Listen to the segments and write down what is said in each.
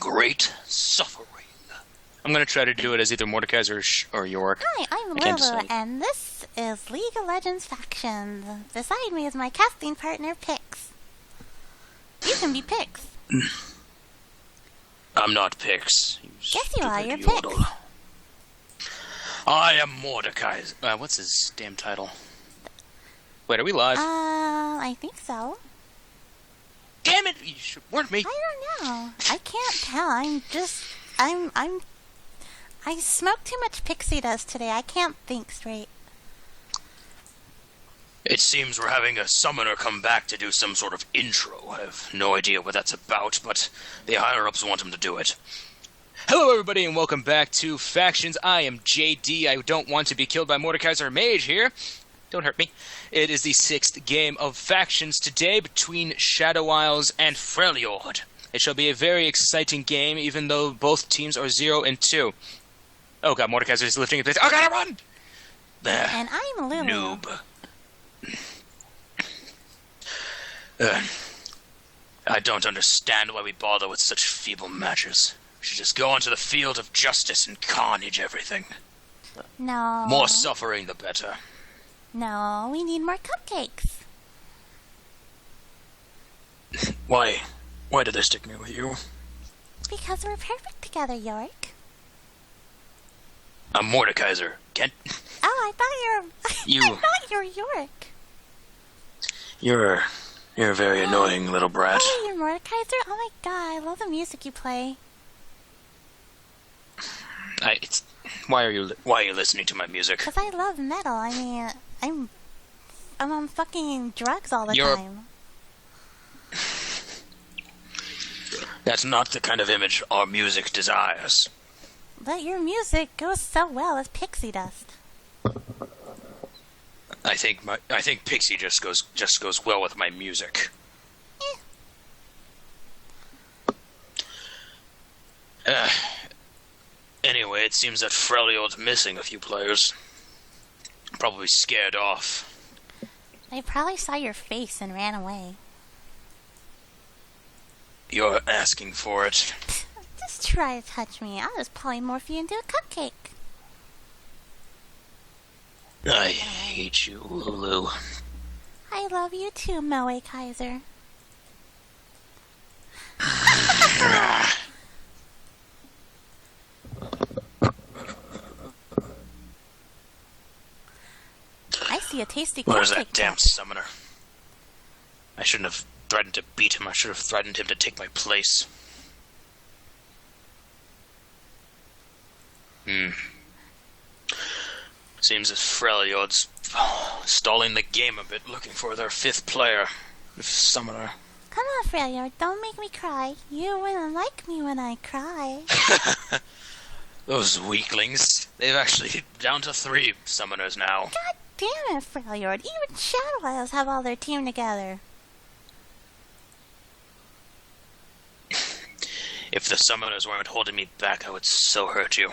great suffering. I'm going to try to do it as either Mordecai or York. Hi, I'm Lulu, and this is League of Legends Factions. Beside me is my casting partner, Pix. You can be Pix. I'm not Pix. Yes, you are. You're Pix. I am Mordecai. What's his damn title? Wait, are we live? I think so. Damn it! You should warn me. I don't know. I can't tell. I smoked too much pixie dust today. I can't think straight. It seems we're having a summoner come back to do some sort of intro. I have no idea what that's about, but the higher-ups want him to do it. Hello, everybody, and welcome back to Factions. I am JD. I don't want to be killed by Mordekaiser Mage here. Don't hurt me. It is the 6th game of Factions today between Shadow Isles and Freljord. It shall be a very exciting game, even though both teams are 0 and 2. Oh god, Mordekaiser is lifting a bit. Oh god, I run! There. And I'm Lulu. Noob. I don't understand why we bother with such feeble matches. We should just go onto the field of justice and carnage everything. No. More suffering, the better. No, we need more cupcakes. Why did they stick me with you? Because we're perfect together, York. I'm Mordekaiser. Can't... Oh, I thought you were... I thought you were York. You're a very annoying little brat. Oh, you're Mordekaiser? Oh my god, I love the music you play. Why are you listening to my music? Because I love metal. I mean, I'm on fucking drugs all the time. That's not the kind of image our music desires. But your music goes so well with pixie dust. I think Pixie just goes well with my music. Anyway, it seems that Freljord's missing a few players. Probably scared off. They probably saw your face and ran away. You're asking for it. Just try to touch me. I'll just polymorph you into a cupcake. I hate you, Lulu. I love you too, Moe Kaiser. I see a tasty cupcake. Where's that damn summoner? I shouldn't have threatened to beat him. I should have threatened him to take my place. Seems as Freljord's stalling the game a bit, looking for their 5th player. Summoner. Come on, Freljord, don't make me cry. You wouldn't like me when I cry. Those weaklings. They've actually down to 3 summoners now. God damn it, Freljord. Even Shadow Isles have all their team together. If the summoners weren't holding me back, I would so hurt you.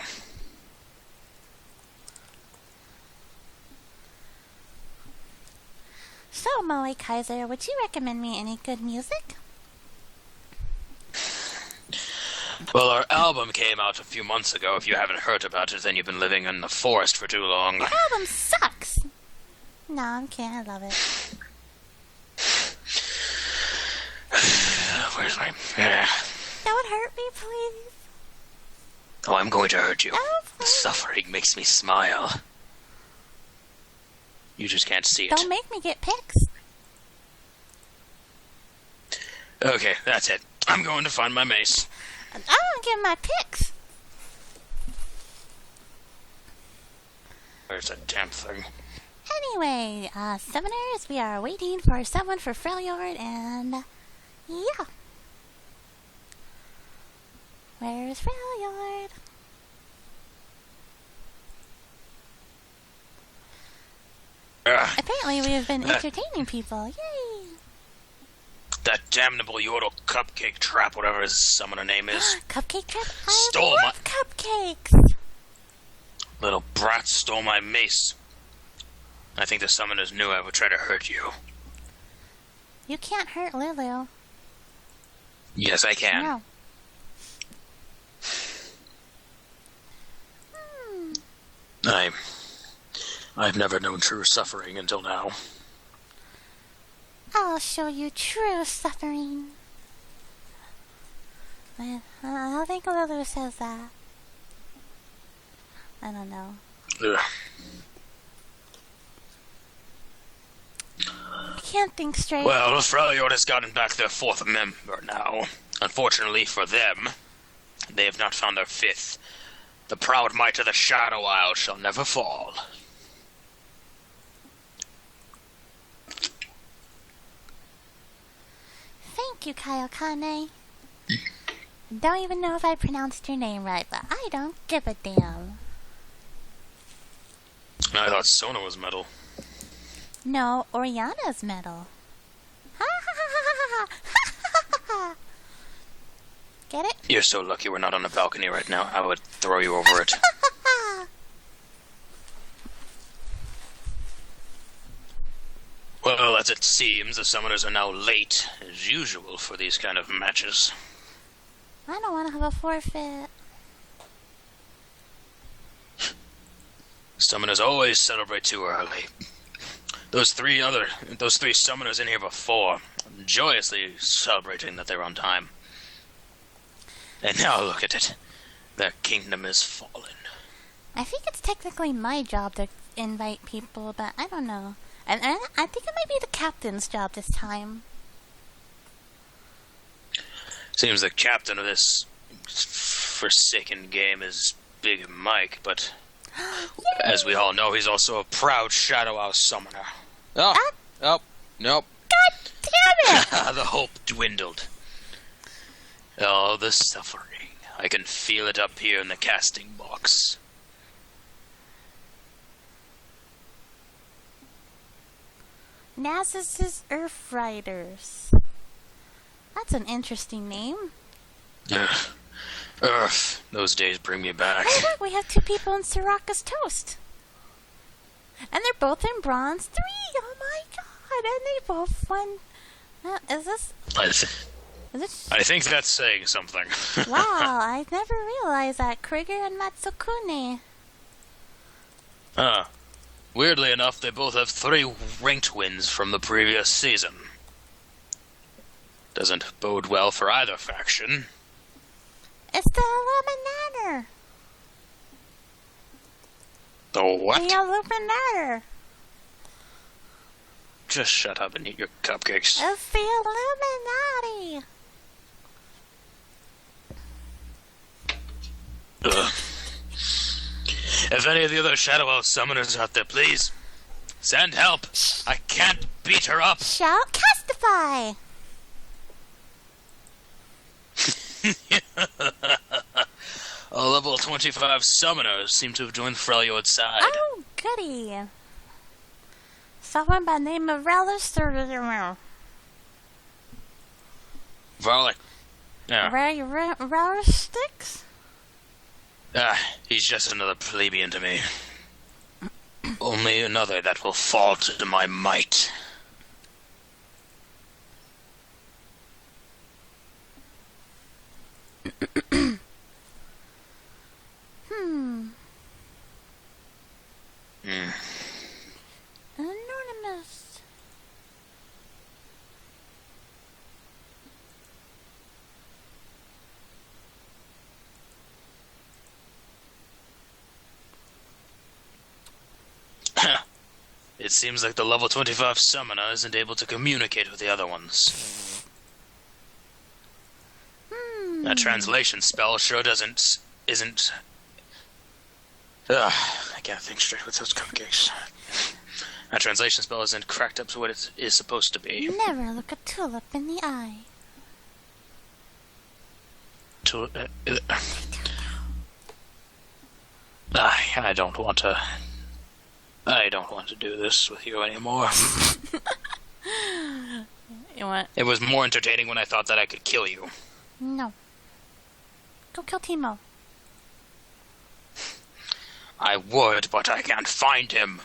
So, Moe Kaiser, would you recommend me any good music? Well, our album came out a few months ago. If you haven't heard about it, then you've been living in the forest for too long. Your album sucks! No, I'm kidding. I love it. Where's my... Don't hurt me, please. Oh, I'm going to hurt you. Oh, The suffering makes me smile. You just can't see it. Don't make me get pics. Okay, that's it. I'm going to find my mace. I don't get my pics. Where's that damn thing? Anyway, summoners, we are waiting for someone for Freljord, and yeah. Where's Freljord? Apparently we've been entertaining people. Yay! That damnable Yordle cupcake trap, whatever his summoner name is. Cupcake trap? Stole I love cupcakes! Little brat stole my mace. I think the summoners knew I would try to hurt you. You can't hurt Lulu. Yes, I can. No. I've never known true suffering until now. I'll show you true suffering. I don't think Lulu says that. I don't know. Ugh. I can't think straight. Well, Freljord has gotten back their 4th member now. Unfortunately for them, they have not found their 5th. The proud might of the Shadow Isle shall never fall. Thank you, Kayokane. Don't even know if I pronounced your name right, but I don't give a damn. I thought Sona was metal. No, Oriana's metal. Ha ha ha ha ha ha ha. Get it? You're so lucky we're not on a balcony right now. I would throw you over it. Well, as it seems, the summoners are now late, as usual for these kind of matches. I don't want to have a forfeit. Summoners always celebrate too early. Those three summoners in here before, joyously celebrating that they're on time. And now look at it. Their kingdom is fallen. I think it's technically my job to invite people, but I don't know. And I think it might be the captain's job this time. Seems the captain of this forsaken game is Big Mike, but as we all know, he's also a proud Shadow Isle summoner. Oh, nope. God damn it! The hope dwindled. Oh, the suffering. I can feel it up here in the casting box. Nasus' Earth Riders. That's an interesting name. Earth. Those days bring me back. Oh, look, we have 2 people in Soraka's toast. And they're both in bronze 3. Oh my god. And they both won. Is this... I think that's saying something. Wow, I never realized that. Krieger and Matsukune. Weirdly enough, they both have 3 ranked wins from the previous season. Doesn't bode well for either faction. It's the Illuminator. The what? The Illuminator. Just shut up and eat your cupcakes. It's the Illuminati. Ugh. If any of the other Shadow Isle summoners out there, please send help. I can't beat her up. Shout Castify. A level 25 summoners seem to have joined Freljord's side. Oh, goody. Someone by the name of Relish. Varlic. Yeah. Relish Sticks? He's just another plebeian to me. Only another that will fall to my might. Anonymous. It seems like the level 25 summoner isn't able to communicate with the other ones. That translation spell sure isn't... I can't think straight with those cupcakes. That translation spell isn't cracked up to what it is supposed to be. Never look a tulip in the eye. I don't want to do this with you anymore. You want? It was more entertaining when I thought that I could kill you. No. Go kill Timo. I would, but I can't find him.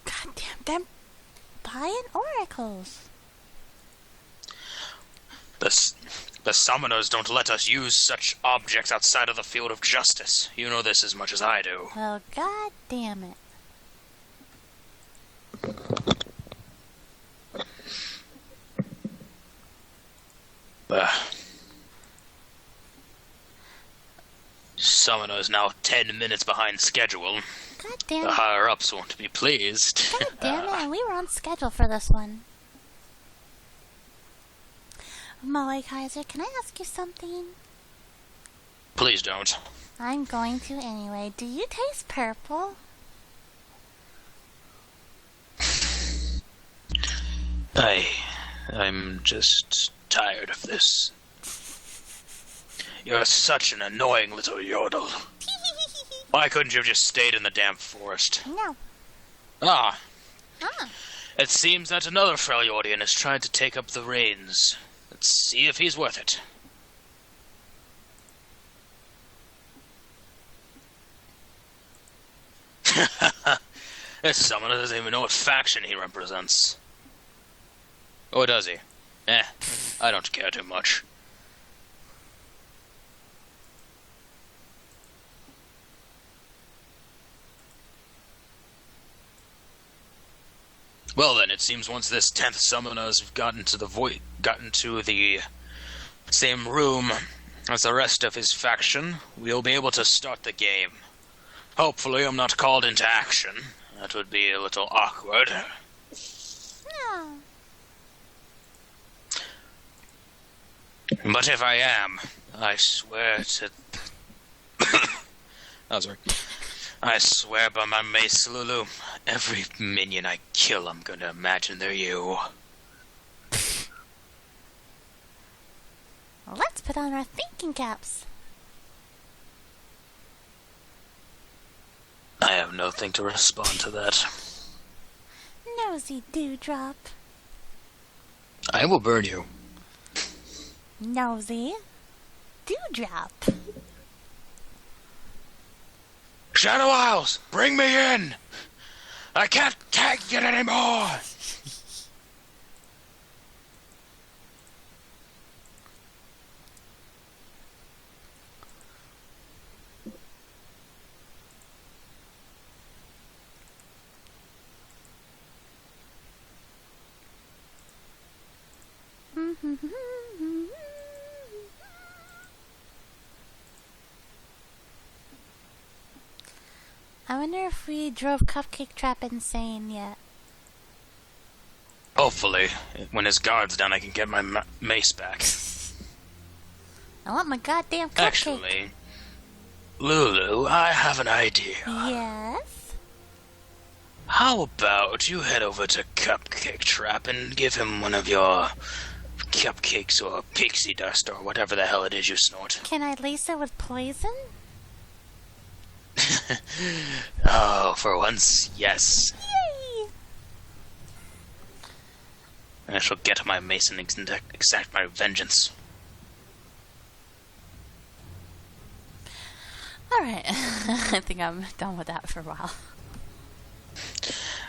God damn them buying oracles. The The summoners don't let us use such objects outside of the field of justice. You know this as much as I do. Well, god damn it. Summoner is now 10 minutes behind schedule. God damn The it. higher-ups won't be pleased. God damn it, and we were on schedule for this one. Molly Kaiser, can I ask you something? Please don't. I'm going to anyway. Do you taste purple? I'm just tired of this. You're such an annoying little yodel. Why couldn't you have just stayed in the damn forest? No. Ah, Ah. it seems that another Freljordian has tried to take up the reins. Let's see if he's worth it. This summoner doesn't even know what faction he represents. Or does he? I don't care too much. Well then, it seems once this 10th summoner has gotten to the same room as the rest of his faction, we'll be able to start the game. Hopefully I'm not called into action. That would be a little awkward. No. But if I am, I swear to... Oh, sorry. I swear by my mace, Lulu, every minion I kill, I'm going to imagine they're you. Well, let's put on our thinking caps. I have nothing to respond to that. Nosy dewdrop. I will burn you. Nosy dewdrop. Shadow Isles, bring me in! I can't take it anymore! I wonder if we drove Cupcake Trap insane yet. Hopefully, when his guard's done, I can get my mace back. I want my goddamn cupcake. Actually, Lulu, I have an idea. Yes? How about you head over to Cupcake Trap and give him one of your cupcakes or pixie dust or whatever the hell it is you snort. Can I lace it with poison? Oh, for once, yes. Yay! I shall get my mace and exact my vengeance. Alright, I think I'm done with that for a while.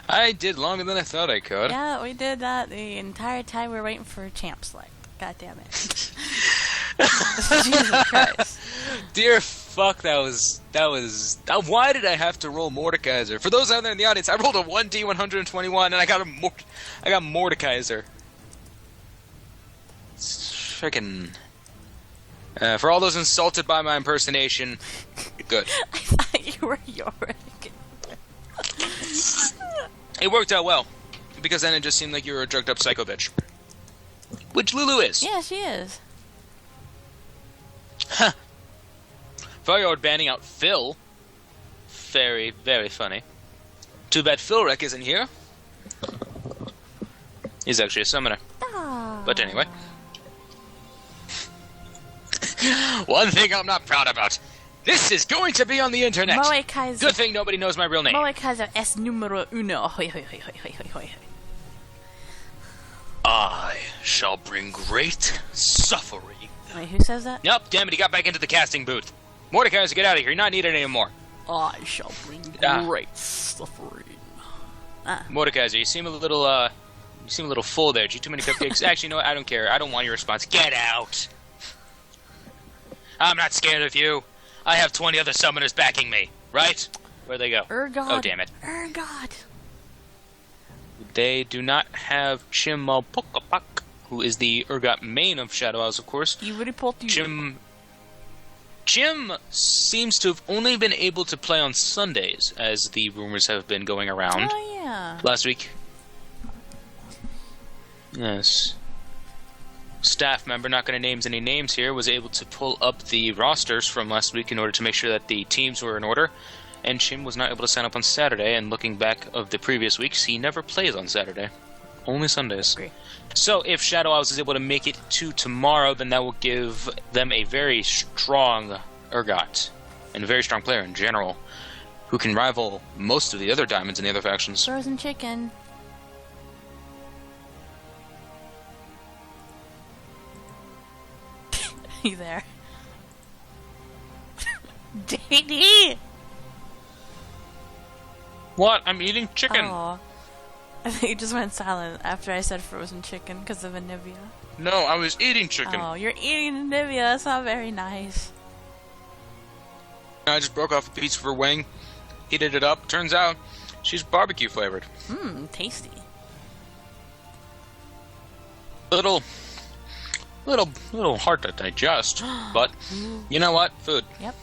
I did longer than I thought I could. Yeah, we did that the entire time we were waiting for Champ Select. God damn it. Jesus Christ. Dear fuck, that was... Why did I have to roll Mordekaiser? For those out there in the audience, I rolled a 1D121 and I got Mordekaiser. It's freaking... for all those insulted by my impersonation, good. I thought you were Yorick. It worked out well, because then it just seemed like you were a drugged up psycho bitch. Which Lulu is. Yeah, she is. Huh. Freljord banning out Phil. Very, very funny. Too bad Philrek isn't here. He's actually a summoner. Oh. But anyway. One thing I'm not proud about. This is going to be on the internet. Moe Kaiser. Good thing nobody knows my real name. Moe Kaiser es numero uno. Hoi, hoi, hoi, hoi, hoi, hoi. I shall bring great suffering. Wait, who says that? Nope, damn it, he got back into the casting booth. Mordekaiser, get out of here. You're not needed anymore. I shall bring great suffering. Mordekaiser, you seem a little full there. Did you eat too many cupcakes? Actually, no, I don't care. I don't want your response. Get out. I'm not scared of you. I have 20 other summoners backing me, right? Where'd they go? Urgot. Oh, damn it. Urgot. They do not have Chimalpokapak, who is the Urgot main of Shadow Isles, of course. Jim seems to have only been able to play on Sundays, as the rumors have been going around. Oh, yeah. Last week. Yes. Staff member, not going to name any names here, was able to pull up the rosters from last week in order to make sure that the teams were in order. And Jim was not able to sign up on Saturday, and looking back of the previous weeks, he never plays on Saturday. Only Sundays. Agree. So if Shadow Isles is able to make it to tomorrow, then that will give them a very strong Urgot, and a very strong player in general, who can rival most of the other diamonds in the other factions. Frozen chicken. You there? Daddy! What? I'm eating chicken! Oh. I think you just went silent after I said frozen chicken because of Anivia. No, I was eating chicken. Oh, you're eating Anivia. That's not very nice. I just broke off a piece for Wang, heated it up. Turns out she's barbecue flavored. Mmm, tasty. Little hard to digest, but you know what? Food. Yep.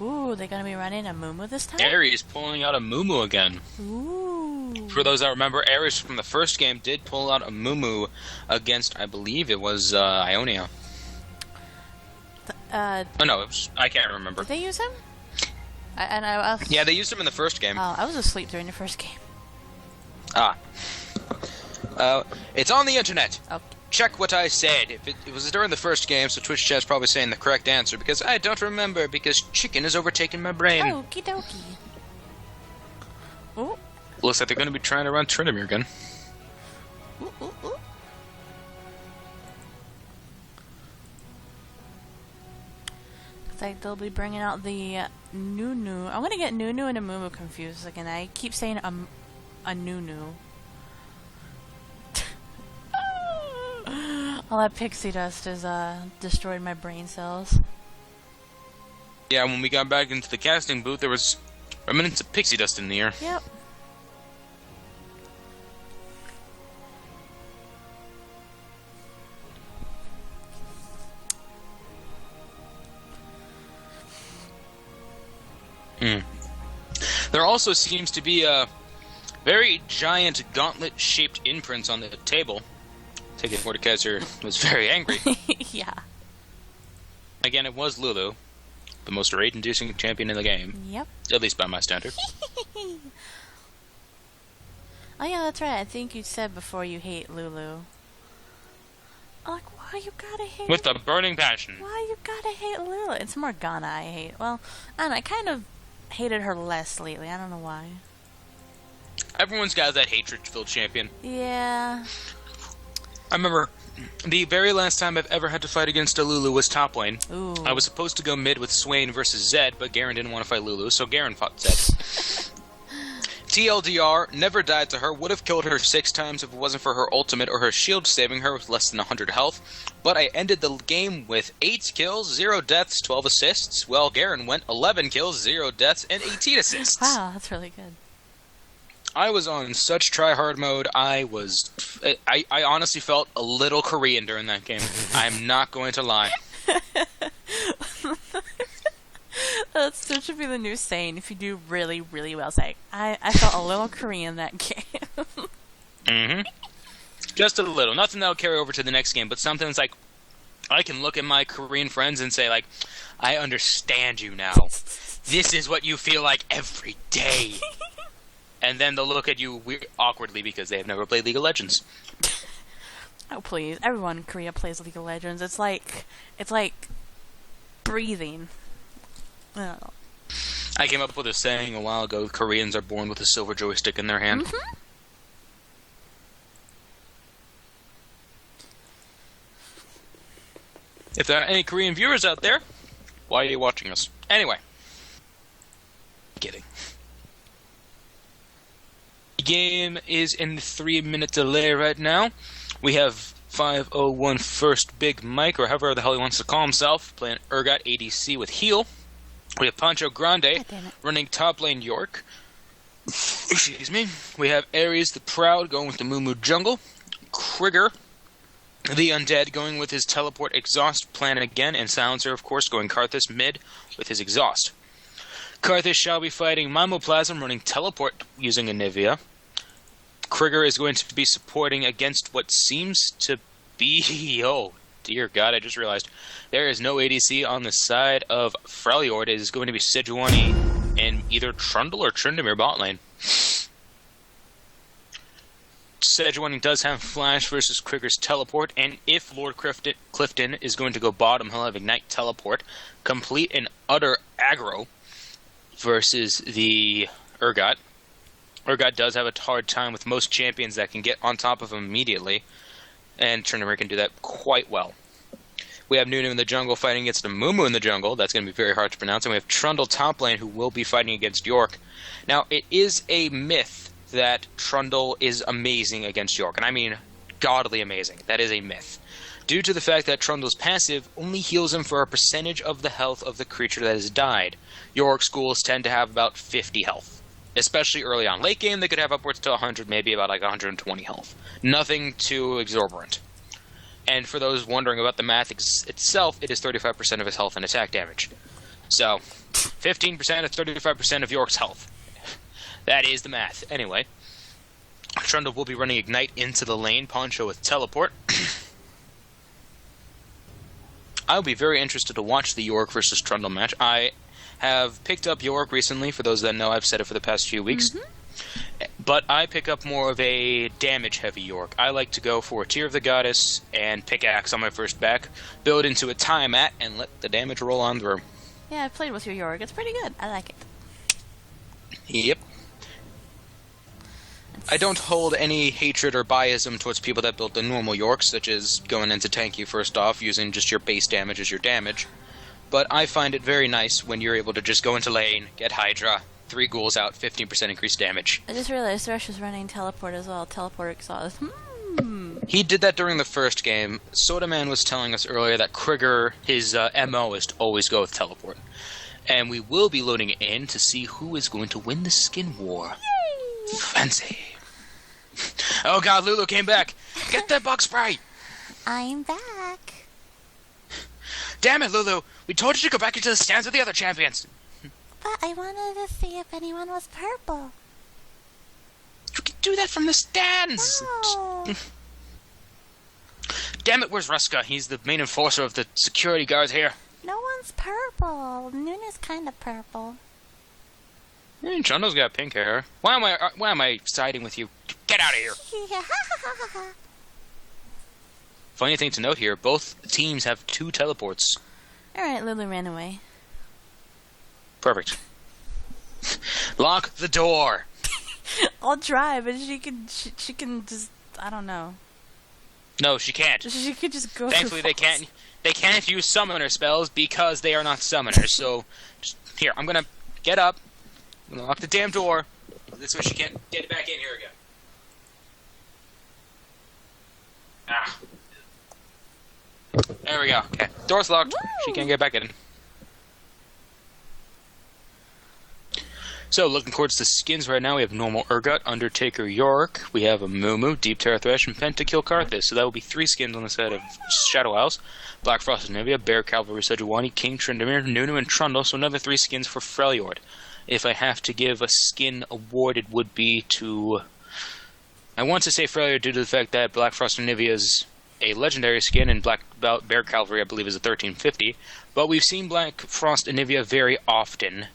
Ooh, they're gonna be running a Moo this time? Ares pulling out a Moo again. Ooh. For those that remember, Ares from the first game did pull out a Moo against, I believe it was Ionia. Oh no, I can't remember. Did they use him? Yeah, they used him in the first game. Oh, I was asleep during the first game. Ah. It's on the internet. Okay. Check what I said. If it was during the first game, so Twitch chat's probably saying the correct answer, because I don't remember, because chicken has overtaken my brain. Okie dokie. Ooh. Looks like they're going to be trying to run Trinimir again. Ooh, ooh, ooh. Looks like they'll be bringing out the Nunu. I'm going to get Nunu and Amumu confused again. I keep saying a Nunu. All that pixie dust has destroyed my brain cells. Yeah, when we got back into the casting booth, there was remnants of pixie dust in the air. Yep. There also seems to be a very giant gauntlet-shaped imprints on the table. Take it Mordekaiser was very angry. Yeah. Again, it was Lulu, the most rage-inducing champion in the game. Yep. At least by my standard. Oh yeah, that's right. I think you said before you hate Lulu. Like, why you gotta hate With a burning passion. Why you gotta hate Lulu? It's Morgana I hate. Well, I don't know, I kind of hated her less lately. I don't know why. Everyone's got that hatred-filled champion. Yeah. I remember the very last time I've ever had to fight against a Lulu was top lane. Ooh. I was supposed to go mid with Swain versus Zed, but Garen didn't want to fight Lulu, so Garen fought Zed. TLDR, never died to her, would have killed her 6 times if it wasn't for her ultimate or her shield saving her with less than 100 health, but I ended the game with 8 kills, 0 deaths, 12 assists, while Garen went 11 kills, 0 deaths, and 18 assists. Wow, that's really good. I was on such try-hard mode, I honestly felt a little Korean during that game. I'm not going to lie. That should be the new saying if you do really, really well. Say, I felt a little Korean that game. Mm-hmm. Just a little. Nothing that'll carry over to the next game, but something that's like, I can look at my Korean friends and say, like, I understand you now. This is what you feel like every day. And then they'll look at you awkwardly because they have never played League of Legends. Oh please! Everyone in Korea plays League of Legends. It's like breathing. Oh. I came up with a saying a while ago: Koreans are born with a silver joystick in their hand. Mm-hmm. If there are any Korean viewers out there, why are you watching us? Anyway, kidding. The game is in the 3-minute delay right now. We have 501 First Big Mike, or however the hell he wants to call himself, playing Urgot ADC with heal. We have Pancho Grande running top lane York. Excuse me. We have Ares the Proud going with the Moo jungle. Krieger, the Undead, going with his teleport exhaust plan again, and Silencer, of course, going Karthus mid with his exhaust. Karthus shall be fighting Mimoplasm running teleport using Anivia. Krieger is going to be supporting against what seems to be... Oh, dear God, I just realized. There is no ADC on the side of Freljord. It is going to be Sejuani in either Trundle or Tryndamere bot lane. Sejuani does have Flash versus Krieger's teleport, and if Lord Clifton is going to go bottom, he'll have Ignite teleport. Complete and utter aggro versus the Urgot. Urgot does have a hard time with most champions that can get on top of him immediately, and Tryndamere can do that quite well. We have Nunu in the jungle fighting against a Mumu in the jungle. That's going to be very hard to pronounce. And we have Trundle top lane who will be fighting against York. Now, it is a myth that Trundle is amazing against York, and I mean godly amazing. That is a myth. Due to the fact that Trundle's passive only heals him for a percentage of the health of the creature that has died. York schools tend to have about 50 health. Especially early on. Late game, they could have upwards to 100, maybe about like 120 health. Nothing too exorbitant. And for those wondering about the math itself, it is 35% of his health and attack damage. So, 15% of 35% of York's health. That is the math. Anyway, Trundle will be running Ignite into the lane, Poncho with Teleport. I'll be very interested to watch the York versus Trundle match. I have picked up York recently, for those that know, I've said it for the past few weeks. But I pick up more of a damage-heavy York. I like to go for Tear of the Goddess and Pickaxe on my first back, build into a Tiamat, and let the damage roll on through. Yeah, I've played with your York. It's pretty good. I like it. Yep. I don't hold any hatred or biasm towards people that build the normal Yorks, such as going into tanky first off, using just your base damage as your damage. But I find it very nice when you're able to just go into lane, get Hydra, 3 ghouls out, 15% increased damage. I just realized Thresh was running teleport as well. Teleport exhaust. He did that during the first game. Sodaman was telling us earlier that Krieger, his MO is to always go with teleport. And we will be loading it in to see who is going to win the skin war. Yay! Fancy. Oh god, Lulu came back. Get that bug spray. I'm back. Damn it, Lulu! We told you to go back into the stands with the other champions! But I wanted to see if anyone was purple. You can do that from the stands! No. Damn it, where's Ruska? He's the main enforcer of the security guards here. No one's purple. Nuna's kind of purple. Trundle's got pink hair. Why am I siding with you? Get out of here! Funny thing to note here, both teams have 2 teleports. Alright, Lulu ran away. Perfect. Lock the door! I'll try, but she can just, I don't know. No, she can't. She could just go. Thankfully, they can't use summoner spells because they are not summoners. So, here, I'm gonna get up. I'm gonna lock the damn door. This way she can't get back in here again. Ah. There we go. Okay. Door's locked. Woo! She can't get back in. So, looking towards the skins right now, we have normal Urgot, Undertaker York, we have a Mumu, Deep Terra Thresh, and Pentakill Karthus. So that will be 3 skins on the side of Shadow Isles. Black Frost Nivea, Bear Cavalry Sejuani, King Tryndamere, Nunu, and Trundle. So another 3 skins for Freljord. If I have to give a skin award, it would be to... I want to say Freljord due to the fact that Black Frost Nivea is a legendary skin, and Bear Cavalry, I believe, is a 1350. But we've seen Black Frost Nivea very often.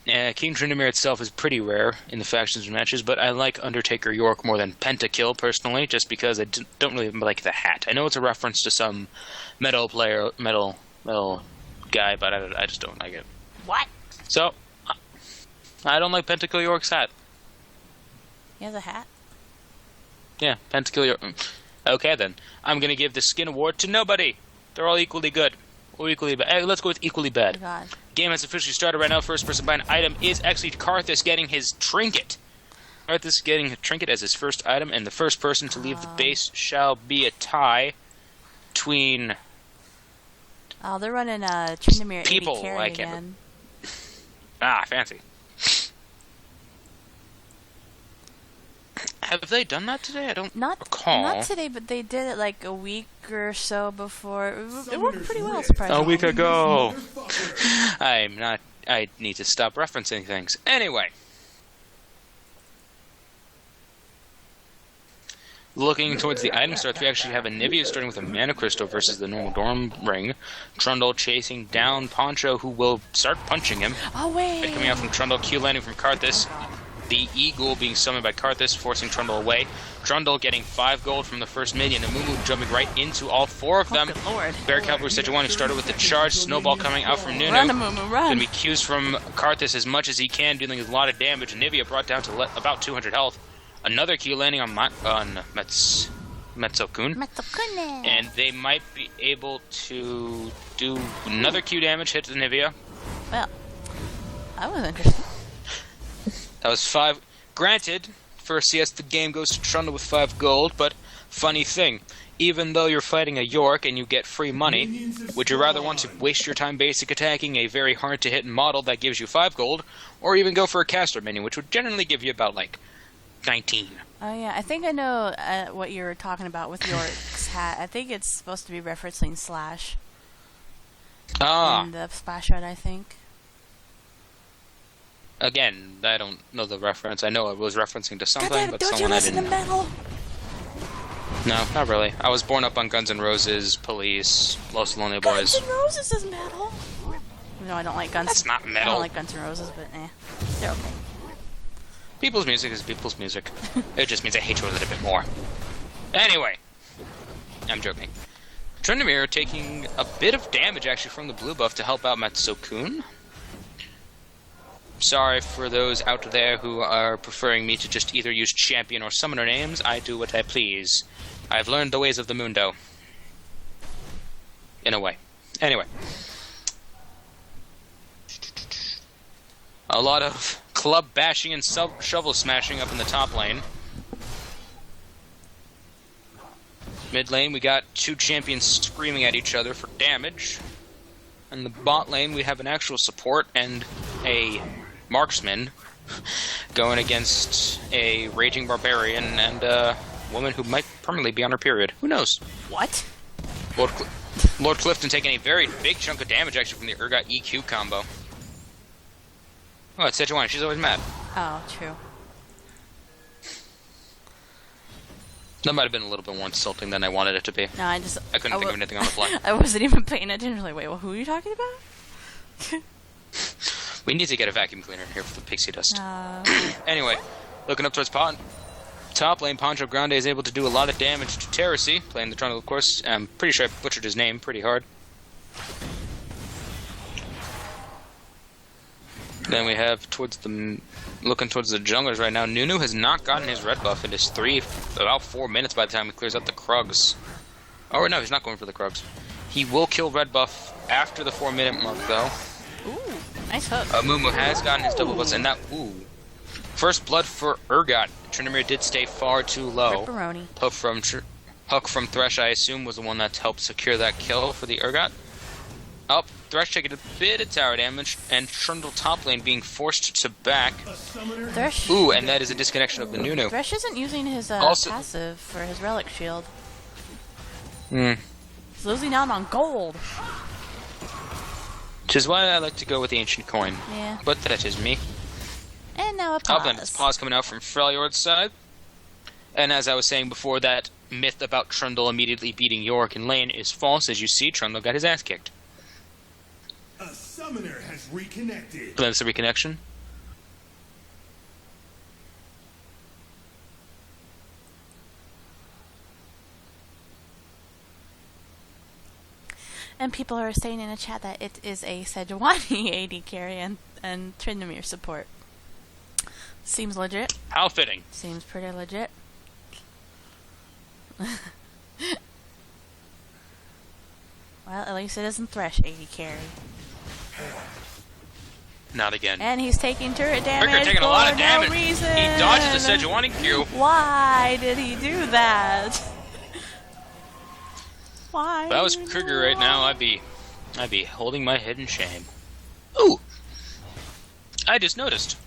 King Tryndamere itself is pretty rare in the factions matches, but I like Undertaker York more than Pentakill, personally, just because I don't really like the hat. I know it's a reference to some metal guy, but I just don't like it. What? So, I don't like Pentakill York's hat. He has a hat? Yeah, Pentakill York. Okay, then. I'm going to give the skin award to nobody. They're all equally good. Or equally bad. Let's go with equally bad. Oh God. Game has officially started right now. First person to buy an item is actually Karthus getting his trinket. Karthus is getting a trinket as his first item, and the first person to leave the base shall be a tie between... Oh, they're running Tryndamere 80 people, carry I can't again. Ah, fancy. Have they done that today? I don't recall. Not today, but they did it like a week or so before. It worked pretty well, surprisingly. A week ago. I need to stop referencing things. Anyway. Looking towards the item starts, we actually have a Nivea starting with a Mana Crystal versus the normal Dorm Ring. Trundle chasing down Poncho, who will start punching him. Oh, wait. Coming out from Trundle, Q landing from Karthus. The Eagle being summoned by Karthus, forcing Trundle away. Trundle getting 5 gold from the first minion. And Mumu jumping right into all 4 of them. Oh, good lord. Bear Cavalry Sejuani who started with the charge. Snowball coming out from Nunu. Run, Mumu, run. Going to be Q's from Karthus as much as he can, dealing a lot of damage. Nivea brought down to about 200 health. Another Q landing on Metsokun. And they might be able to do another Q damage hit to Nivea. Well, that was interesting. That was 5. Granted, for CS the game goes to Trundle with 5 gold, but funny thing, even though you're fighting a York and you get free money, would you rather want to waste your time basic attacking a very hard to hit model that gives you 5 gold, or even go for a caster minion, which would generally give you about like 19? Oh yeah, I think I know what you're talking about with York's hat. I think it's supposed to be referencing Slash. Ah. In the splash art, I think. Again, I don't know the reference. I know I was referencing to something, but don't someone you I listen didn't to know. metal? No, not really. I was born up on Guns N' Roses, Police, Los Lonely Boys. Guns N' Roses is metal. No, I don't like Guns. That's not metal. I don't like Guns N' Roses, but they're okay. People's music is people's music. It just means I hate yours a bit more. Anyway, I'm joking. Tryndamere taking a bit of damage actually from the blue buff to help out Metsokun. Sorry for those out there who are preferring me to just either use champion or summoner names. I do what I please. I've learned the ways of the Mundo. In a way. Anyway. A lot of club bashing and shovel smashing up in the top lane. Mid lane, we got 2 champions screaming at each other for damage. In the bot lane, we have an actual support and a marksman going against a raging barbarian and a woman who might permanently be on her period. Who knows? What? Lord Clifton taking a very big chunk of damage actually from the Urgot EQ combo. Oh, it's Sejuani. She's always mad. Oh, true. That might have been a little bit more insulting than I wanted it to be. No, I couldn't think of anything on the fly. I wasn't even paying attention. Like, wait, well, who are you talking about? We need to get a vacuum cleaner in here for the pixie dust. Anyway, looking up towards top lane, Poncho Grande is able to do a lot of damage to Terrace, playing the Trundle, of course. I'm pretty sure I butchered his name pretty hard. Then we have looking towards the junglers right now. Nunu has not gotten his red buff. It is about 4 minutes by the time he clears out the Krugs. Oh, no, he's not going for the Krugs. He will kill red buff after the 4-minute mark, though. Ooh, nice hook. Mumu has gotten his double buffs, and that, First blood for Urgot. Tryndamere did stay far too low. Ripperoni. Hook from Thresh, I assume, was the one that helped secure that kill for the Urgot. Oh, Thresh taking a bit of tower damage, and Trundle top lane being forced to back. Thresh. Ooh, and that is a disconnection of the Nunu. Thresh isn't using his passive for his relic shield. He's losing out on gold. Which is why I like to go with the ancient coin. Yeah. But that is me. And now a pause. Oh, then it's pause coming out from Freljord's side. And as I was saying before, that myth about Trundle immediately beating York in lane is false. As you see, Trundle got his ass kicked. A summoner has reconnected. So that's the reconnection. And people are saying in the chat that it is a Sejuani AD carry and Tryndamere support. Seems legit. How fitting. Seems pretty legit. Well, at least it isn't Thresh AD carry. not again. And he's taking turret damage Fricker taking a lot of for damage. no reason. He dodges the Sejuani Q. Why did he do that? Why? If I was Krieger right now, I'd be holding my head in shame. Ooh! I just noticed.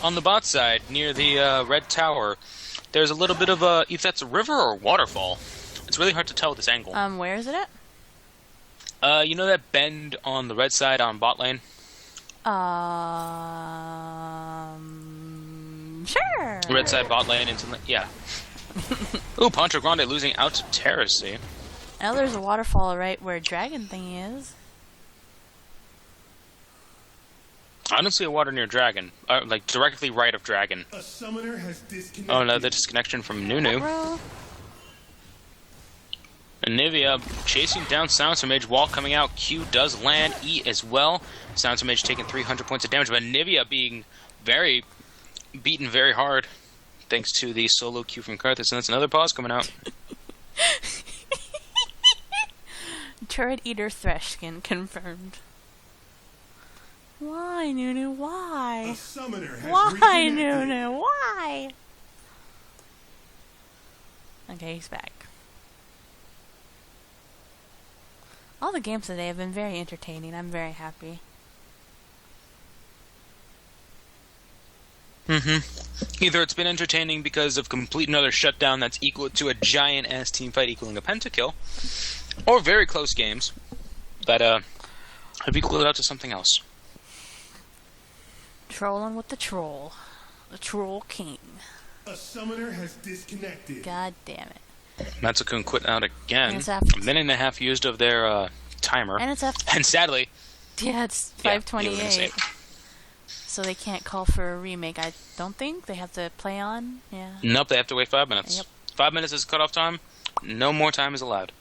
On the bot side, near the red tower, there's a little bit of a... if that's a river or waterfall. It's really hard to tell with this angle. Where is it at? You know that bend on the red side on bot lane? Sure. Red side bot lane into... yeah. Ooh, Pancho Grande losing out to Terrace. I know there's a waterfall right where Dragon thing is. I don't see a water near Dragon. Like, directly right of Dragon. A summoner has disconnected. Oh no, the disconnection from Nunu. Bro. And Nivea chasing down Silencer Mage. Wall coming out. Q does land. E as well. Silencer Mage taking 300 points of damage, but Nivea being beaten very hard thanks to the solo Q from Karthus. And that's another pause coming out. Turret Eater Threshkin confirmed. Why, Nunu? Why? A summoner has Why, reconnected. Nunu? Why? Okay, he's back. All the games today have been very entertaining. I'm very happy. Either it's been entertaining because of complete another shutdown that's equal to a giant-ass team fight equaling a pentakill, or very close games that have equaled it out to something else. Trolling with the troll. The Troll King. A summoner has disconnected. God damn it. Matsukun quit out again. And it's after- A minute and a half used of their timer. And it's up. And sadly... Yeah, it's Yeah, you were gonna 5:28. say it. So they can't call for a remake. I don't think they have to play on. Yeah. Nope, they have to wait 5 minutes. Yep. 5 minutes is cutoff time. No more time is allowed.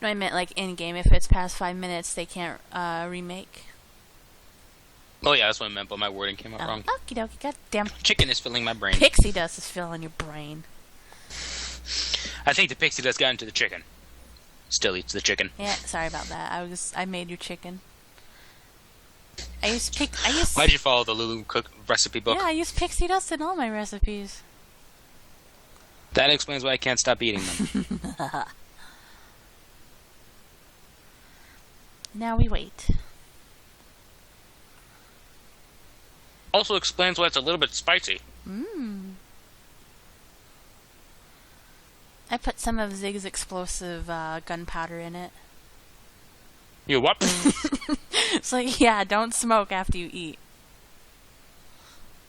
No, I meant like in game. If it's past 5 minutes, they can't remake. Oh yeah, that's what I meant, but my wording came out wrong. Okie dokie. Goddamn. Chicken is filling my brain. Pixie dust is filling your brain. I think the pixie dust got into the chicken. Still eats the chicken. Yeah, sorry about that. I made you chicken. I used Why'd you follow the Lulu cook recipe book? Yeah, I use pixie dust in all my recipes. That explains why I can't stop eating them. Now we wait. Also explains why it's a little bit spicy. I put some of Zig's explosive gunpowder in it. You what? So yeah, don't smoke after you eat.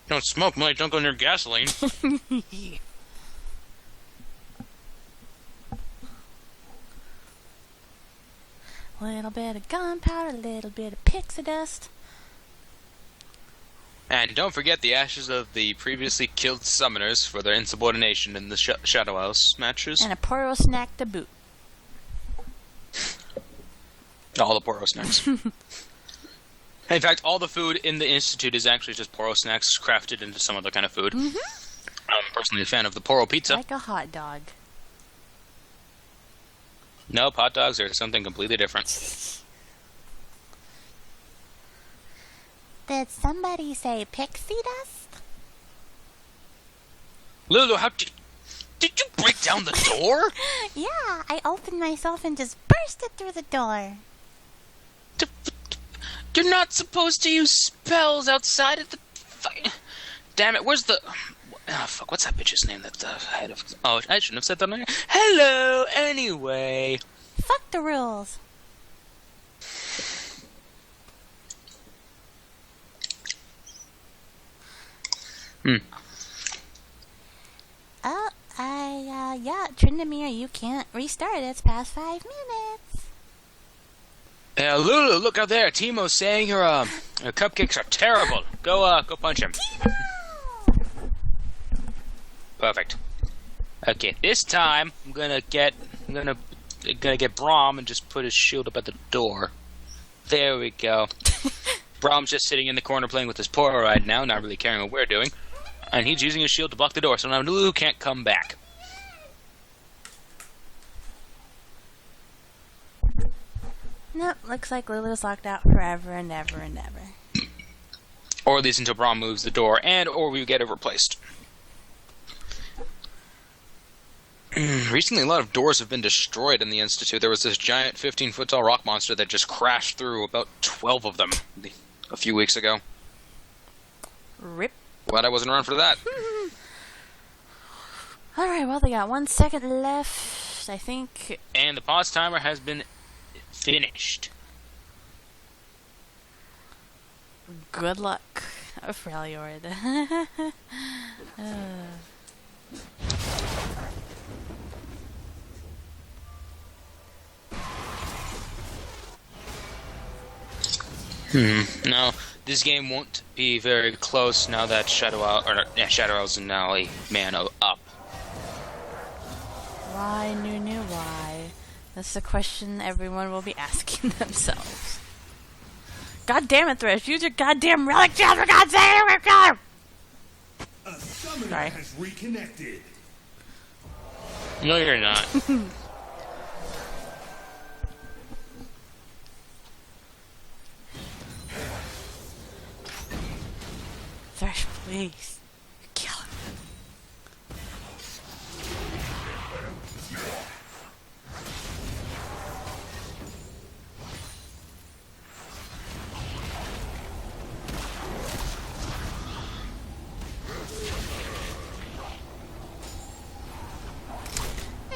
Don't smoke, Millie. Don't go near gasoline. Little bit of gunpowder, little bit of pixie dust. And don't forget the ashes of the previously killed summoners for their insubordination in the Shadow House matches. And a Poro snack to boot. All the Poro snacks. In fact, all the food in the Institute is actually just Poro snacks crafted into some other kind of food. I'm personally a fan of the Poro pizza. Like a hot dog. Nope, hot dogs are something completely different. Did somebody say pixie dust? Lulu, did you break down the door? Yeah, I opened myself and just bursted through the door. You're not supposed to use spells outside of the... Damn it, where's the... Oh, fuck, what's that bitch's name? That's the head of... Oh, I shouldn't have said that on here. Hello, anyway. Fuck the rules. Yeah, Trindamere, you can't restart. It's past 5 minutes. Yeah, Lulu, look out there. Timo's saying your cupcakes are terrible. Go punch him. Perfect. Okay, this time I'm gonna get Braum and just put his shield up at the door. There we go. Braum's just sitting in the corner playing with his Poro right now, not really caring what we're doing. And he's using his shield to block the door, so now Lulu can't come back. Nope, looks like Lulu's locked out forever and ever and ever. Or at least until Braun moves the door, or we get it replaced. Recently, a lot of doors have been destroyed in the Institute. There was this giant 15-foot tall rock monster that just crashed through about 12 of them a few weeks ago. Rip. Glad I wasn't around for that. Alright, well, they got 1 second left, I think. And the pause timer has been finished. Good luck, Freljord. No, this game won't be very close now that Shadow Owl's now a man up. Why, Nunu, why? That's the question everyone will be asking themselves. God damn it, Thresh! Use your goddamn relic gem for God's sake! A summoner Sorry. has reconnected. No, you're not. Thresh, please. Kill him.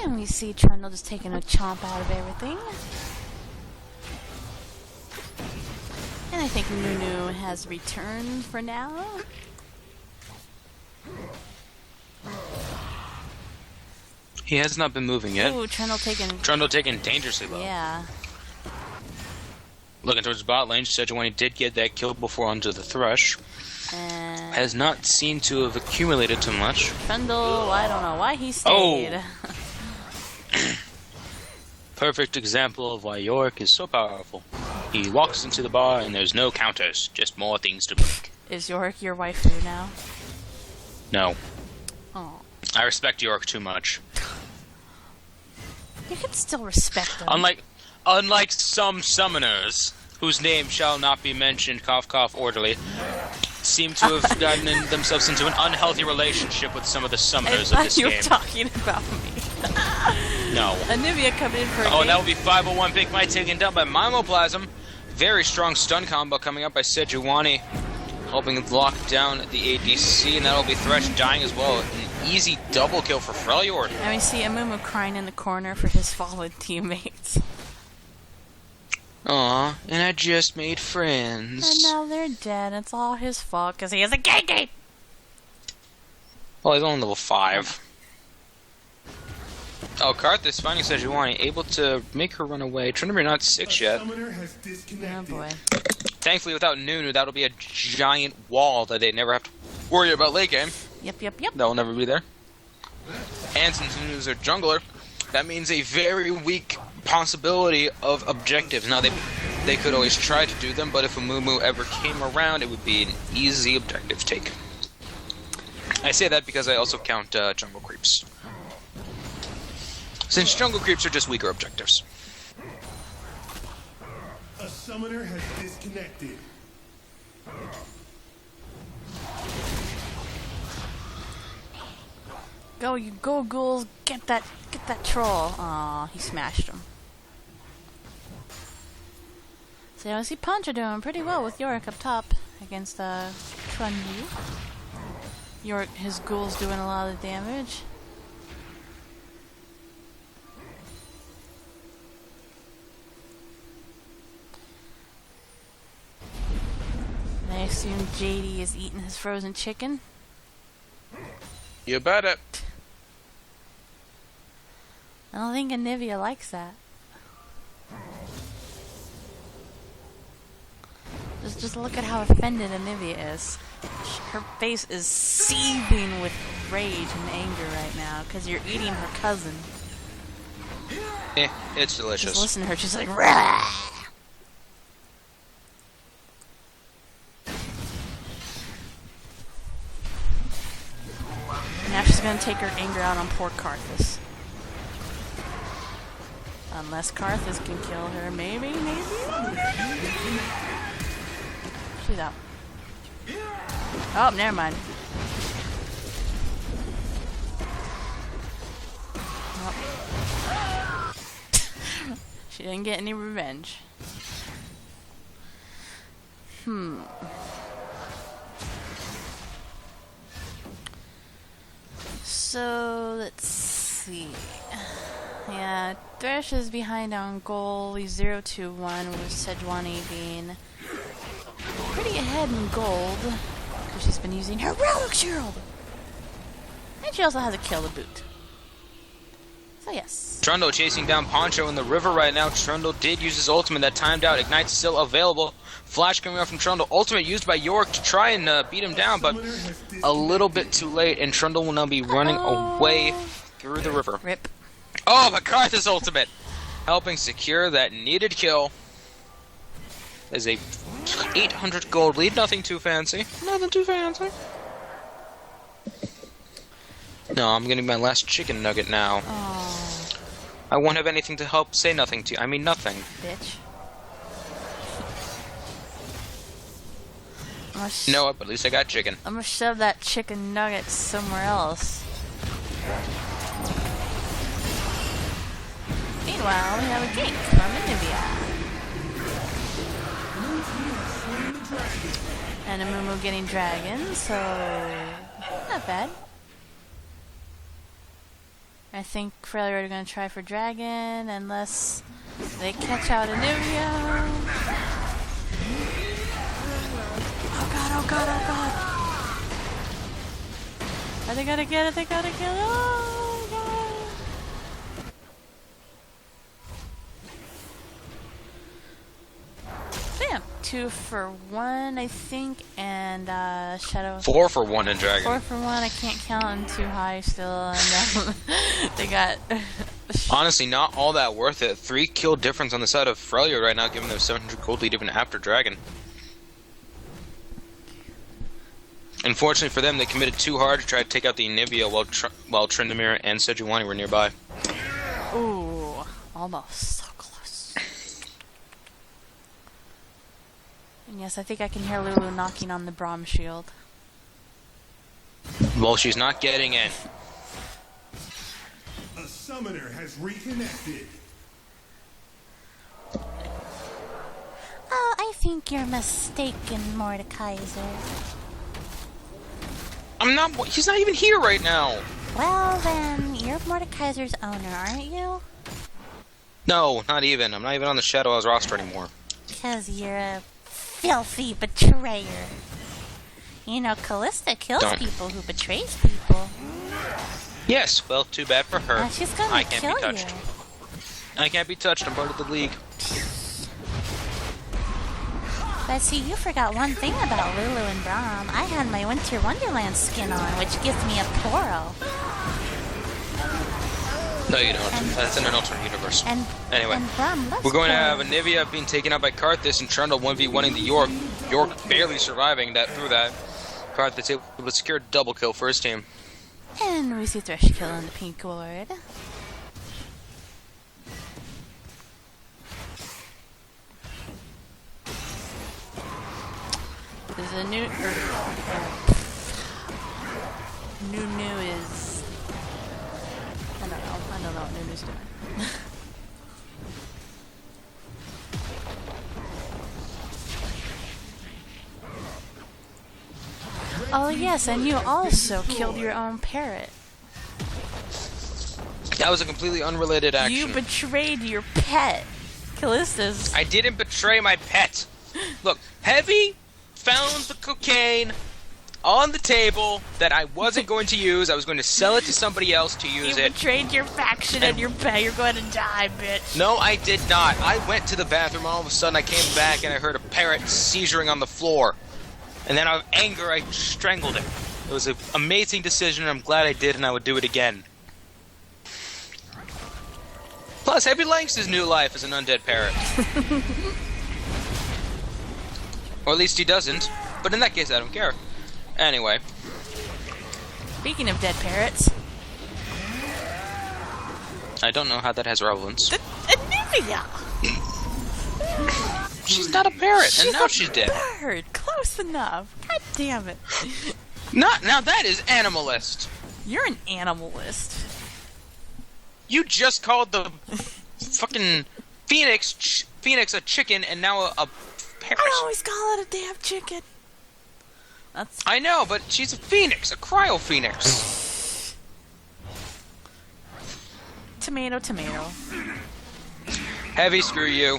And we see Trundle just taking a chomp out of everything. And I think Nunu has returned for now. He has not been moving yet. Ooh, Trundle taking dangerously low. Yeah. Looking towards bot lane, Sejuani did get that kill before onto the Thrush. And Has not seemed to have accumulated too much. Trundle, I don't know why he stayed. Perfect example of why Yorick is so powerful. He walks into the bar and there's no counters, just more things to break. Is Yorick your waifu now? No. Oh. I respect Yorick too much. You can still respect him. Unlike some summoners, whose name shall not be mentioned, cough cough orderly, seem to have gotten themselves into an unhealthy relationship with some of the summoners of this you game. were talking about me. No. Anivia coming in for a Oh, game. that will be 501 Big Might taken down by Mimoplasm. Very strong stun combo coming up by Sejuani, helping lock down the ADC, and that'll be Thresh dying as well. An easy double kill for Freljord. And we see Amumu crying in the corner for his fallen teammates. Aw, and I just made friends. And now they're dead. It's all his fault because he has a Genki! Well, he's only level 5. Oh, Karthus finding Sejuani, able to make her run away. Trinity not 6 yet. Summoner has Oh disconnected. boy. Thankfully, without Nunu, that'll be a giant wall that they never have to worry about late game. Yep. That will never be there. And since Nunu's a jungler, that means a very weak possibility of objectives. Now, they could always try to do them, but if a Mumu ever came around, it would be an easy objective take. I say that because I also count jungle creeps. Since jungle creeps are just weaker objectives. A summoner has disconnected. Go, you go, ghouls! Get that troll! Aw, he smashed him. So I see Pancha doing pretty well with Yorick up top against Trundu. Yorick, his ghoul's doing a lot of damage. I assume JD is eating his frozen chicken. You bet it. I don't think Anivia likes that. Just look at how offended Anivia is. Her face is seething with rage and anger right now because you're eating her cousin. It's delicious. Just listen to her, she's like, rah! Now she's gonna take her anger out on poor Karthus. Unless Karthus can kill her, maybe? She's out. Oh, never mind. Nope. She didn't get any revenge. So, let's see. Yeah, Thresh is behind on goal. He's 0-2-1 with Sejuani being pretty ahead in gold because she's been using Heroic Shield. And she also has a kill to boot. So yes. Trundle chasing down Poncho in the river right now. Trundle did use his ultimate that timed out. Ignite's still available. Flash coming out from Trundle. Ultimate used by York to try and beat him down, but a little bit too late, and Trundle will now be running away through the river. Rip. Oh, but Karthus ultimate helping secure that needed kill. There's a 800 gold lead. Nothing too fancy. Nothing too fancy. No, I'm getting my last chicken nugget now. Oh, I won't have anything to help say nothing to you. I mean nothing. bitch. No, but at least I got chicken. I'm gonna shove that chicken nugget somewhere else. Meanwhile, we have a gank from Anivia. And a Mumu getting dragon, so not bad. I think Freljord are gonna try for dragon unless they catch out Anivia. Oh god, oh god, oh god. Oh, they gotta get it, they gotta get it. Oh god. Bam! 2 for 1, I think, and Shadow. 4 for 1 in Dragon. 4 for 1, I can't count, I'm too high still, and they got. Honestly, not all that worth it. 3 kill difference on the side of Freljord right now, giving them 700 gold lead even after Dragon. Unfortunately for them, they committed too hard to try to take out the Anivia while Tryndamere and Sejuani were nearby. Ooh, almost so close. And yes, I think I can hear Lulu knocking on the Braum shield. Well, she's not getting in. A summoner has reconnected. Oh, I think you're mistaken, Mordekaiser. I'm not. He's not even here right now. Well then, you're Mordekaiser's owner, aren't you? No, not even. I'm not even on the Shadow House roster anymore. Because you're a filthy betrayer. You know, Callista kills people who betrays people. Yes, well, too bad for her. And she's gonna I can't kill be touched. you. I can't be touched. I'm part of the league. But see, you forgot one thing about Lulu and Braum. I had my Winter Wonderland skin on, which gives me a Poro. No, you don't. That's in an alternate universe. Anyway, and Braum loves we're going to have Poro. Anivia being taken out by Karthus and Trundle 1v1ing the York. York barely surviving that through that. Karthus able to secure a double kill for his team. And we see Thresh killing the pink ward. There's a new... Nunu is... I don't know what Nunu's doing. Oh yes, and you also killed your own parrot. That was a completely unrelated action. You betrayed your pet. Callista's... I didn't betray my pet. Look, Heavy found the cocaine on the table that I wasn't going to use. I was going to sell it to somebody else to use You it. betrayed your faction and your pet. You're going to die, bitch. No, I did not. I went to the bathroom, all of a sudden I came back and I heard a parrot seizuring on the floor. And then out of anger, I strangled it. It was an amazing decision, and I'm glad I did, and I would do it again. Plus, Heavy likes his new life as an undead parrot. Or at least he doesn't. But in that case, I don't care. Anyway. Speaking of dead parrots. I don't know how that has relevance. Anivia! She's not a parrot, and now she's dead. Bird. Close enough. God damn it. Not now. That is animalist. You're an animalist. You just called the fucking phoenix a chicken, and now a parrot. I always call it a damn chicken. That's... I know, but she's a phoenix, a cryo phoenix. Tomato, tomato. Heavy, screw you.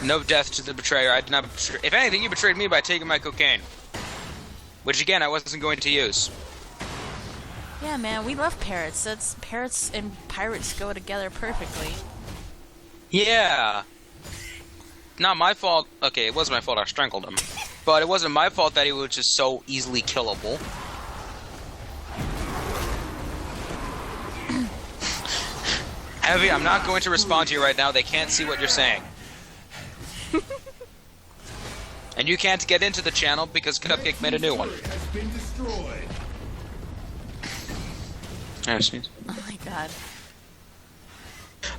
No death to the betrayer. I did not betray. If anything, you betrayed me by taking my cocaine. Which, again, I wasn't going to use. Yeah, man, we love parrots. That's parrots and pirates go together perfectly. Yeah. Not my fault. Okay, it was my fault I strangled him. But it wasn't my fault that he was just so easily killable. Heavy, I'm not going to respond to you right now. They can't see what you're saying. And you can't get into the channel because Cupcake made a new one. Has been destroyed. Oh my god.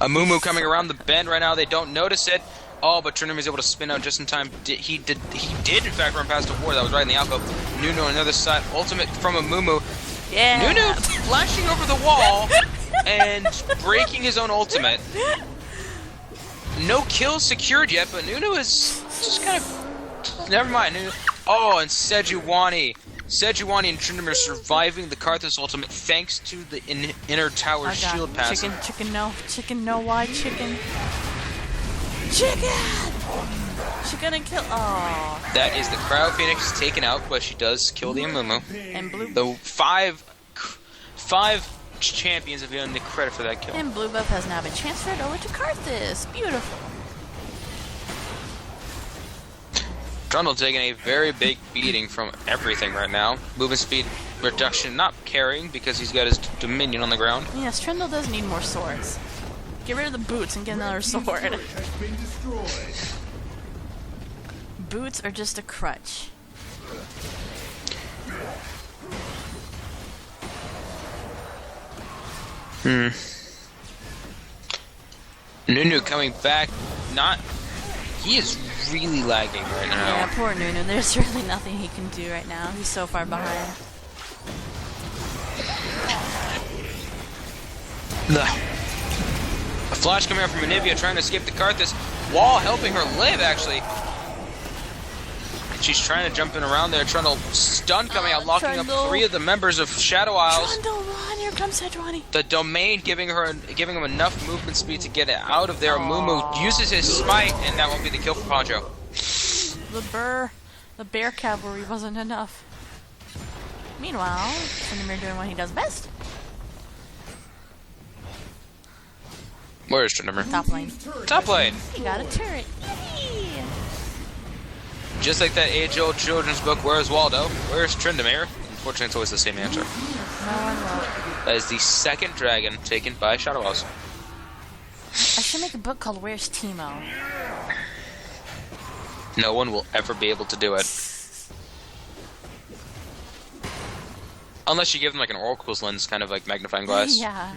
A Moo coming around the bend right now. They don't notice it. Oh, but Trinity is able to spin out just in time. He did in fact run past a ward that was right in the alcove. Nunu on the other side. Ultimate from a Moo. Yeah. Nunu flashing over the wall and breaking his own ultimate. No kills secured yet, but Nunu is just kind of... Never mind. Nunu. Oh, and Sejuani and Trinity are surviving the Karthus ultimate thanks to the inner tower shield pass. Chicken no, why chicken? Chicken! She's gonna kill. Oh. That is the Cryo Phoenix taken out, but she does kill the Amumu. And blue. The five champions have given the credit for that kill. And blue buff has now been transferred over to Karthus. Beautiful. Trundle taking a very big beating from everything right now. Movement speed reduction, not carrying because he's got his Dominion on the ground. Yes, Trundle does need more swords. Get rid of the boots and get another sword. Has been destroyed. Boots are just a crutch. Nunu coming back, he is really lagging right now. Yeah, poor Nunu. There's really nothing he can do right now. He's so far behind. A flash coming out from Anivia trying to escape the Karthus. Wall helping her live, actually. She's trying to jump in around there. Trundle stun coming out, locking Trundle. up 3 of the members of Shadow Isles. Trundle, run! Here comes Sejuani. The Domain giving him enough movement speed to get out of there. Mumu uses his smite, and that won't be the kill for Poncho. The bear cavalry wasn't enough. Meanwhile, Cinnamir doing what he does best. Where is Trindimer? Top lane. Top lane! He got a turret. Yay! Just like that age-old children's book, Where's Waldo? Where's Trindimer? Unfortunately, it's always the same answer. No one will. That is the second dragon taken by Shadow Isles. I should make a book called Where's Teemo? No one will ever be able to do it. Unless you give them like an Oracle's lens, kind of like magnifying glass. Yeah.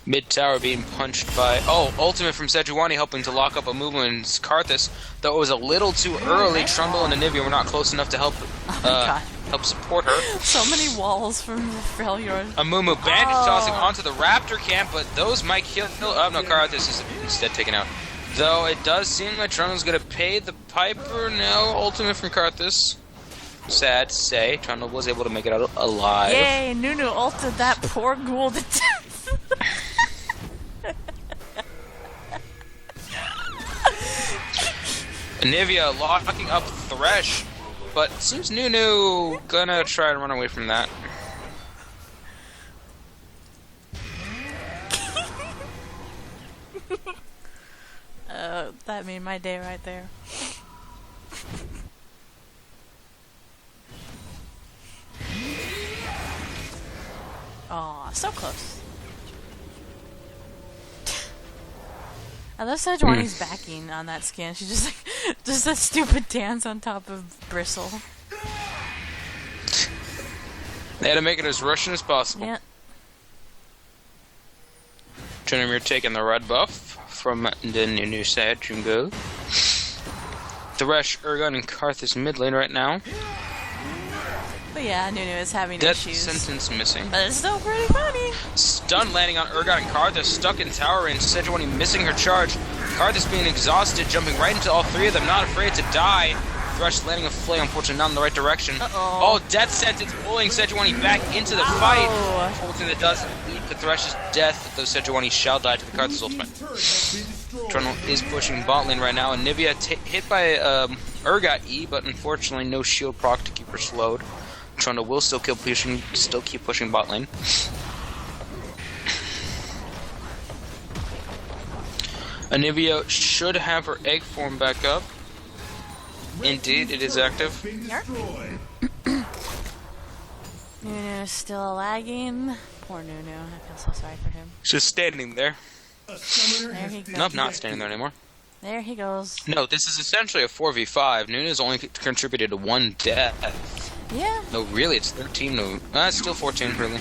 Mid tower being punched by... Oh, ultimate from Sejuani helping to lock up a movement in Karthus. Though it was a little too early, Trundle and Anivia were not close enough to help help support her. So many walls from the Freljord. A Mumu bandage tossing onto the Raptor camp, but those might kill... Oh, no, Karthus is instead taken out. Though it does seem like Trundle's going to pay the piper now. Ultimate from Karthus. Sad to say, Trundle was able to make it out alive. Yay, Nunu ulted that poor ghoul to death. Anivia locking up Thresh, but seems Nunu gonna try and run away from that. That made my day right there. Aw, so close. I love Sejuani's backing on that skin. She's just like, just that stupid dance on top of Bristle. They had to make it as Russian as possible. Yeah. Trinamir taking the red buff from the new side, Jungo. Thresh, Urgot, and Karthus mid lane right now. But yeah, Nunu is having Death issues. sentence missing. But it's still pretty funny. Stun landing on Urgot and Karthus, stuck in tower range. Sejuani missing her charge. Karthus being exhausted, jumping right into all three of them, not afraid to die. Thresh landing a flay, unfortunately not in the right direction. Oh, death sentence pulling Sejuani back into the fight. Ultimate that does lead to Thresh's death, though Sejuani shall die to the Karthus ultimate. Trundle is pushing bot lane right now, and Nivea hit by Urgot E, but unfortunately no shield proc to keep her slowed. Trundle will still keep pushing bot lane. Anivia should have her egg form back up. Indeed, it is active. Nunu's still lagging. Poor Nunu. I feel so sorry for him. Just standing there. There he goes. Nope, not standing there anymore. There he goes. No, this is essentially a 4v5. Nunu's only contributed to 1 death. Yeah. No, really, it's 13. No, it's still 14, really.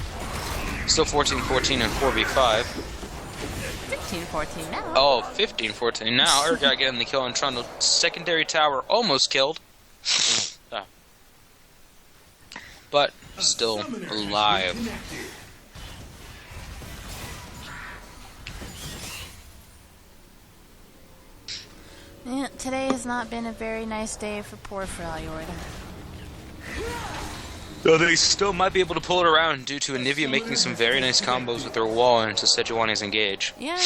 Still 14-14 and 4v5. 15-14 now. Oh, 15-14 now. Urgot getting the kill on Trundle. Secondary tower almost killed. But still alive. Yeah, today has not been a very nice day for poor Freljord. Though they still might be able to pull it around due to Anivia making some very nice combos with her wall into Sejuani's engage. Yeah.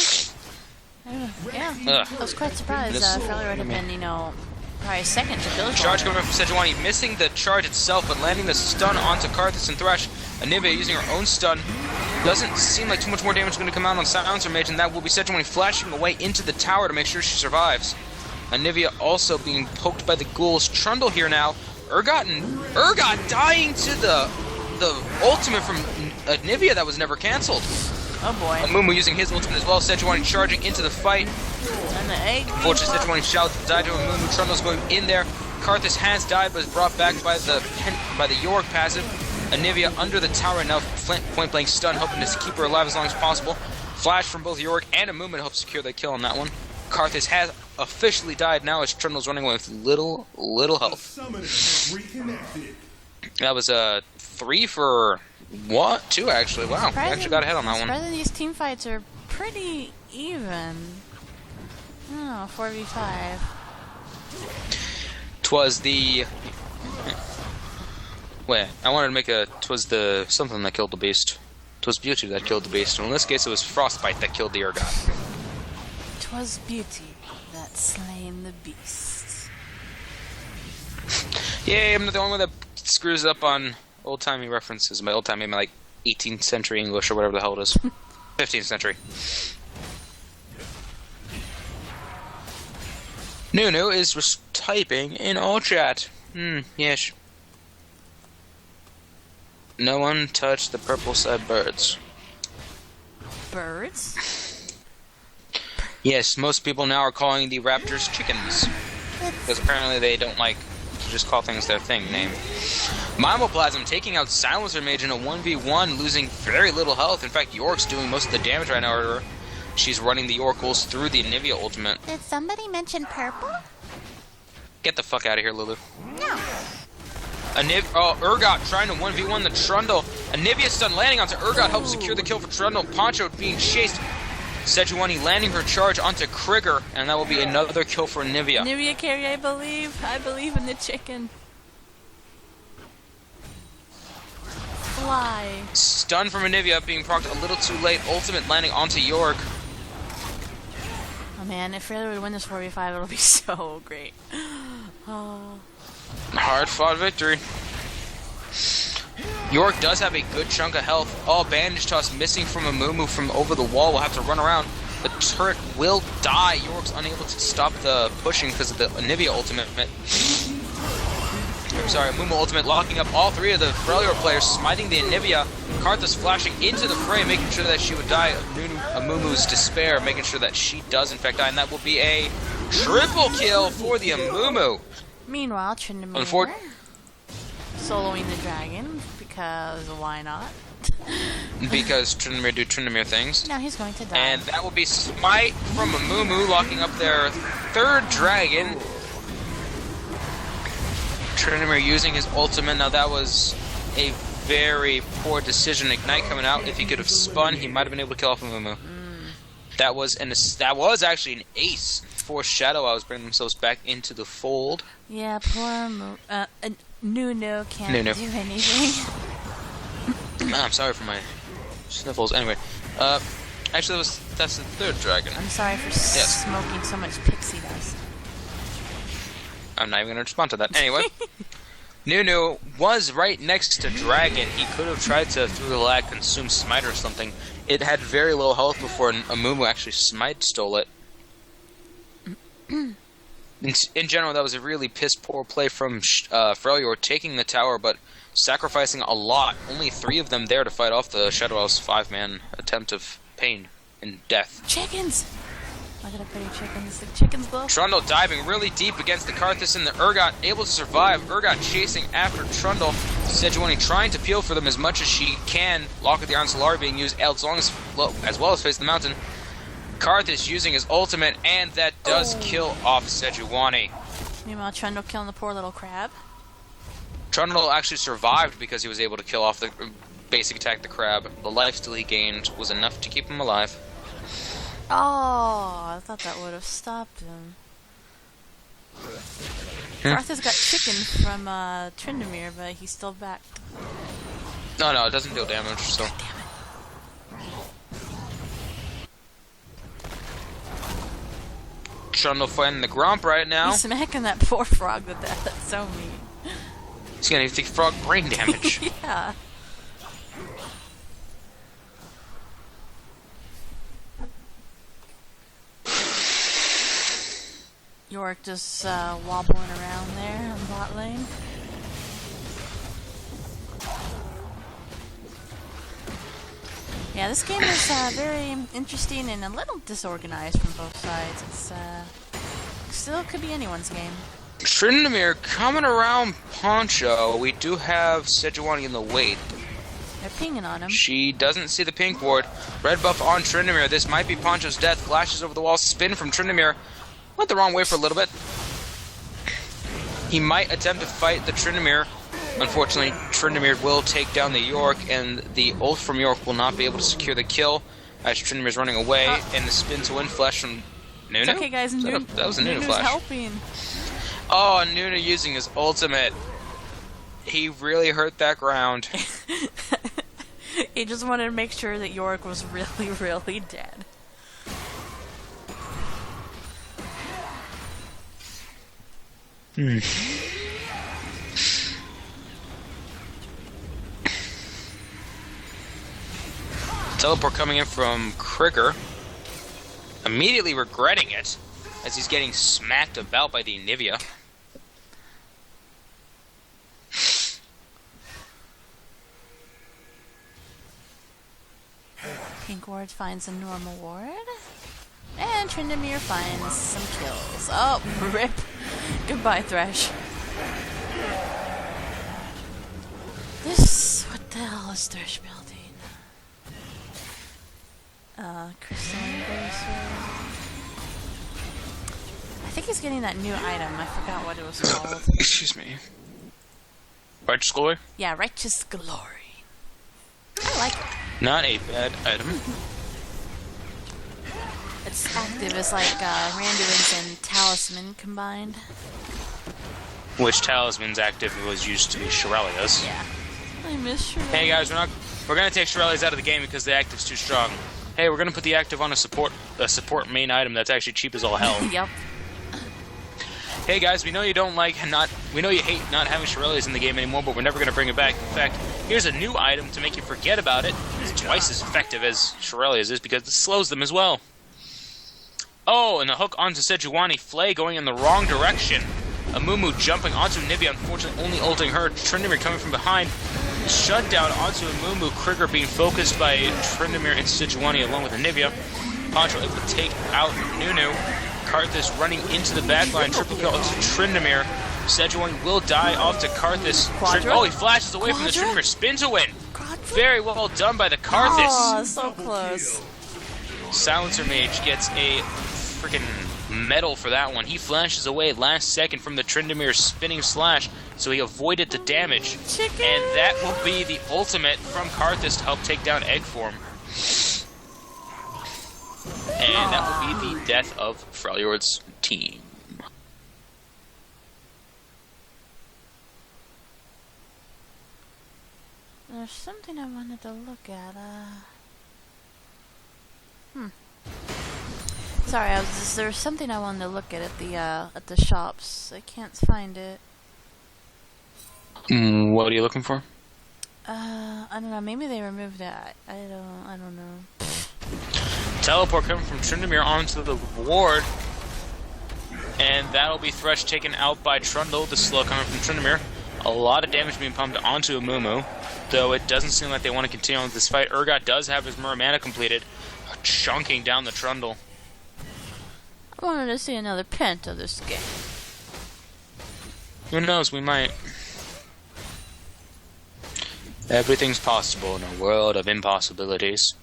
I was quite surprised. Freljord had been, probably second to Bill's Charge coming from Sejuani, missing the charge itself, but landing the stun onto Karthus and Thresh. Anivia using her own stun. Doesn't seem like too much more damage is going to come out on Silencer Mage, and that will be Sejuani flashing away into the tower to make sure she survives. Anivia also being poked by the ghouls. Trundle here now. Urgot dying to the ultimate from Anivia that was never cancelled. Oh boy. Amumu using his ultimate as well. Sejuani charging into the fight. And the egg. Fortunately, Sejuani shouts to die to Amumu. Trundle's going in there. Karthus has died, but is brought back by the Yorick passive. Anivia under the tower now, point blank stun, hoping to keep her alive as long as possible. Flash from both Yorick and Amumu to help secure the kill on that one. Karthus has officially died now as Trundle's running away with little health. That was 3 for what? 2 actually. Wow, we actually got ahead on that one. Surprisingly, these team fights are pretty even. Oh, 4v5. Twas the... Wait, I wanted to make a... Twas the... something that killed the beast. Twas beauty that killed the beast. And in this case, it was frostbite that killed the Urgot. 'Twas beauty that slain the beast. Yay, I'm not the only one that screws up on old-timey references. By old-timey, I mean like 18th century English or whatever the hell it is. 15th century. Nunu is typing in all chat. Yes. No one touched the purple side birds. Birds? Yes, most people now are calling the raptors chickens. Because apparently they don't like to just call things their thing name. Mimoplasm taking out Silencer Mage in a 1v1, losing very little health. In fact, Yorick's doing most of the damage right now to her. She's running the Oracles through the Anivia ultimate. Did somebody mention purple? Get the fuck out of here, Lulu. No. Urgot trying to 1v1 the Trundle. Anivia stun landing onto Urgot helps secure the kill for Trundle. Poncho being chased. Sejuani landing her charge onto Krieger, and that will be another kill for Anivia. Anivia carry, I believe. I believe in the chicken. Fly. Stun from Anivia being procced a little too late. Ultimate landing onto Yorick. Oh man, if Freljord would win this 4v5, it'll be so great. Oh. Hard fought victory. Yorick does have a good chunk of health. All bandage toss missing from Amumu from over the wall. Will have to run around. The turret will die. Yorick's unable to stop the pushing because of the Anivia ultimate. Sorry, Amumu ultimate locking up all 3 of the Freljord players, smiting the Anivia. Karthus flashing into the fray, making sure that she would die. Amumu's despair, making sure that she does in fact die, and that will be a triple kill for the Amumu. Meanwhile, Trinamir soloing the dragon, because why not? because Tryndamere do Tryndamere things. Now he's going to die. And that will be Smite from Amumu, locking up their third dragon. Tryndamere using his ultimate. Now that was a very poor decision. Ignite coming out. If he could have spun, he might have been able to kill off Amumu. That was actually an ace for Shadow Owls bringing themselves back into the fold. Yeah, poor Nuno can't do anything. I'm sorry for my sniffles. Anyway, actually that's the third dragon. I'm sorry for smoking so much pixie dust. I'm not even going to respond to that. Anyway, Nunu was right next to Dragon. He could have tried to, through the lag, consume Smite or something. It had very little health before Amumu actually Smite stole it. In general, that was a really piss-poor play from Freljord, taking the tower, but sacrificing a lot. Only 3 of them there to fight off the Shadow Owl's 5-man attempt of pain and death. Chickens! Look at the pretty chickens. The chickens glow. Trundle diving really deep against the Karthus, and the Urgot able to survive. Urgot chasing after Trundle. Sejuani trying to peel for them as much as she can. Lock of the Iron Solari being used as well as Face the Mountain. Karthus using his ultimate, and that does kill off Sejuani. Meanwhile, Trundle killing the poor little crab. Trundle actually survived because he was able to kill off the basic attack the crab. The lifesteal he gained was enough to keep him alive. Oh, I thought that would have stopped him. Karthus got chicken from Tryndamere, but he's still back. No, it doesn't deal damage, so... God damn it. Trundle fighting the Gromp right now. He's smacking that poor frog with that. That's so mean. He's gonna take frog brain damage. Yeah. Yorick just wobbling around there on bot lane. Yeah, this game is very interesting and a little disorganized from both sides. It's still could be anyone's game. Tryndamere coming around Poncho. We do have Sejuani in the wait. They're pinging on him. She doesn't see the pink ward. Red buff on Tryndamere. This might be Poncho's death. Flashes over the wall. Spin from Tryndamere. Went the wrong way for a little bit. He might attempt to fight the Tryndamere. Unfortunately, Tryndamere will take down the Yorick, and the ult from Yorick will not be able to secure the kill as Tryndamere's running away, and the spin to win flash from Nunu? It's okay, guys. That was a Nunu flash. Helping. Oh, Nunu using his ultimate. He really hurt that ground. He just wanted to make sure that Yorick was really, really dead. Teleport coming in from Krieger. Immediately regretting it as he's getting smacked about by the Nivea. Pink ward finds a normal ward. And Tryndamere finds some kills. Oh, rip. Goodbye, Thresh. What the hell is Thresh building? Crystalline Bracer. I think he's getting that new item. I forgot what it was called. Excuse me. Righteous Glory? Yeah, Righteous Glory. I like it. Not a bad item. It's active. It's like Randuin's and Talisman combined. Which Talisman's active was used to be Shirelia's. Yeah. I miss Shirelia. Hey guys, we're gonna take Shirelia's out of the game because the active's too strong. Hey, we're gonna put the active on a support main item that's actually cheap as all hell. Yep. Hey guys, we know you hate not having Shirelia's in the game anymore, but we're never gonna bring it back. In fact, here's a new item to make you forget about it. It's twice as effective as Shirelia's is because it slows them as well. Oh, and the hook onto Sejuani. Flay going in the wrong direction. Amumu jumping onto Nivea, unfortunately only ulting her. Tryndamere coming from behind. Shut down onto Amumu. Krieger being focused by Tryndamere and Sejuani along with the Nivea. Poncho able to take out Nunu. Karthus running into the backline. Triple kill to Tryndamere. Sejuani will die off to Karthus. Oh, he flashes away from the Tryndamere. Spin to win. Very well done by the Karthus. Oh, so close. Silencer Mage gets a freaking medal for that one. He flashes away last second from the Tryndamere spinning slash, so he avoided the damage. Chicken. And that will be the ultimate from Karthus to help take down Egg Form. And that will be the death of Freljord's team. There's something I wanted to look at. Sorry, there was something I wanted to look at the shops. I can't find it. What are you looking for? I don't know. Maybe they removed it. I don't know. Teleport coming from Tryndamere onto the ward. And that'll be Thresh taken out by Trundle. The slow coming from Tryndamere. A lot of damage being pumped onto Amumu. Though it doesn't seem like they want to continue on with this fight. Urgot does have his Muramana completed. Chunking down the Trundle. I wanted to see another pent of this game. Who knows, we might. Everything's possible in a world of impossibilities.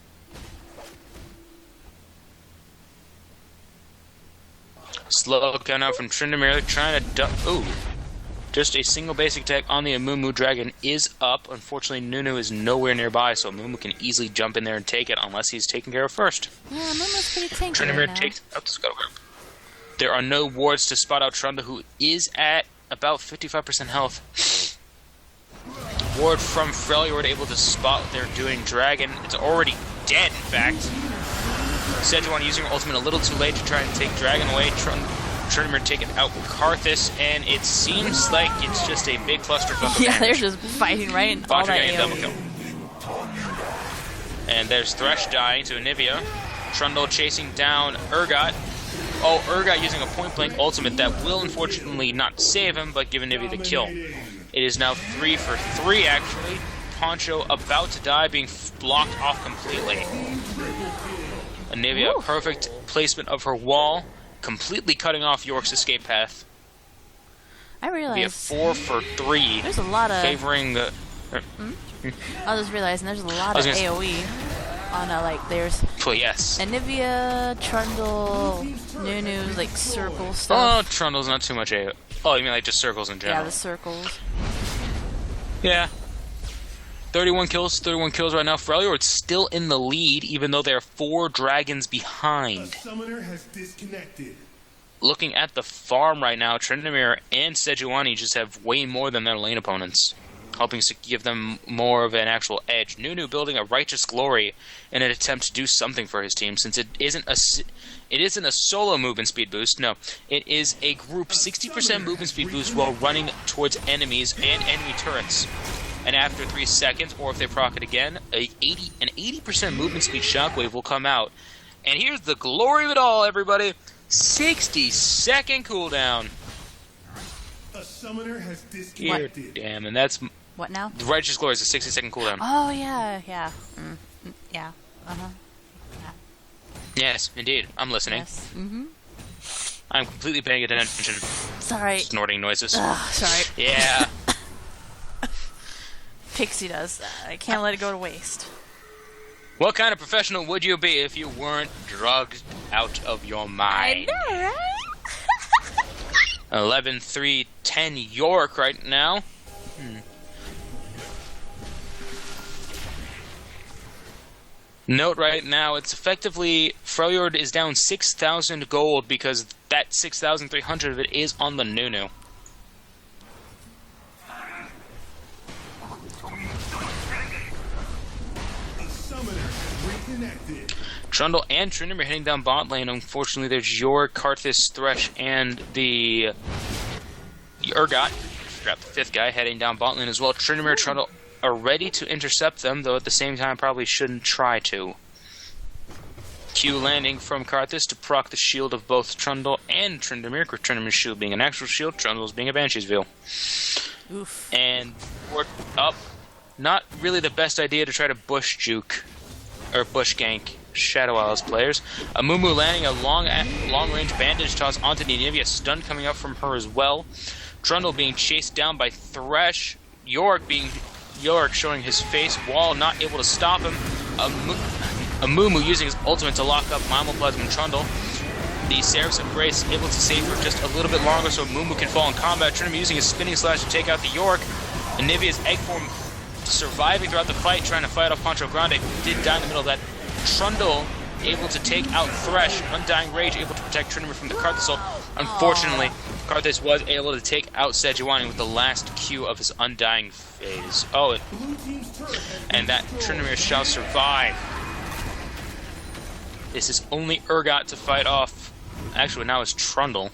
Slow count out from Tryndamere, trying to ooh. Just a single basic attack on the Amumu Dragon is up. Unfortunately, Nunu is nowhere nearby, so Amumu can easily jump in there and take it unless he's taken care of first. Yeah, Amumu's pretty tanky Tryndamere right takes out the Scuttle. There are no wards to spot out Trundle, who is at about 55% health. Ward from Freljord able to spot what they're doing. Dragon, it's already dead, in fact. Sejuani using her ultimate a little too late to try and take Dragon away. Tryndamere taken out with Karthus, and it seems like it's just a big clusterfuck of Yeah, damage. they're just fighting right in all that getting a double AoE. kill. And there's Thresh dying to Anivia. Trundle chasing down Urgot. Oh, Urgot using a point-blank ultimate that will unfortunately not save him, but give Anivia the kill. It is now 3 for 3, actually. Poncho about to die, being blocked off completely. Anivia, perfect placement of her wall, completely cutting off York's escape path. I realized Be a 4 for 3. there's a lot of favoring the. I was realizing there's a lot of AoE on like there's Well, yes. Anivia, Trundle, Nunu's like circle Oh, stuff. Trundle's not too much AoE. Oh, you mean like just circles in general? Yeah, the circles. Yeah. 31 kills right now. Freljord's still in the lead, even though they're 4 dragons behind. Summoner has disconnected. Looking at the farm right now, Tryndamere and Sejuani just have way more than their lane opponents, helping to give them more of an actual edge. Nunu building a Righteous Glory in an attempt to do something for his team, since it isn't a solo movement speed boost. No, it is a group 60% movement speed boost while running towards enemies and enemy turrets. And after 3 seconds, or if they proc it again, an 80% movement speed shockwave will come out. And here's the glory of it all, everybody. 60-second cooldown. A summoner has Here, disconnected. damn, and that's What now? the Righteous Glory is a 60-second cooldown. Oh yeah. Yeah. Yes, indeed. I'm listening. Yes. I'm completely paying attention. Sorry. Snorting noises. Sorry. Yeah. Pixie does that. I can't let it go to waste. What kind of professional would you be if you weren't drugged out of your mind? I know, right? 11-3-10 York right now. Note right now, it's effectively Freljord is down 6,000 gold because that 6,300 of it is on the Nunu. A summoner has reconnected. Trundle and Tryndamere heading down bot lane. Unfortunately, there's York, Karthus, Thresh, and the Urgot. Forgot the 5th guy heading down bot lane as well. Tryndamere and Trundle are ready to intercept them, though at the same time probably shouldn't try to. Q landing from Karthus to proc the shield of both Trundle and Tryndamere. Tryndamere's shield being an actual shield, Trundle's being a Banshee's Veil. Oof. And we're up. Not really the best idea to try to bush juke or bush gank Shadow Isles players. Amumu landing a long-range bandage toss onto Anivia, stun coming up from her as well. Trundle being chased down by Thresh. York being Yorick showing his face wall, not able to stop him. Amumu using his ultimate to lock up Mimoplasm and Trundle. The Seraph's Embrace able to save for just a little bit longer so Amumu can fall in combat. Trinity using his Spinning Slash to take out the Yorick. Anivia's Egg Form surviving throughout the fight, trying to fight off Pancho Grande, who did die in the middle of that. Trundle able to take out Thresh. Undying Rage able to protect Trinity from the Karthus. Unfortunately, Karthus was able to take out Sejuani with the last Q of his Undying phase. And that Trinity shall survive. This is only Urgot to fight off. Actually, now it's Trundle.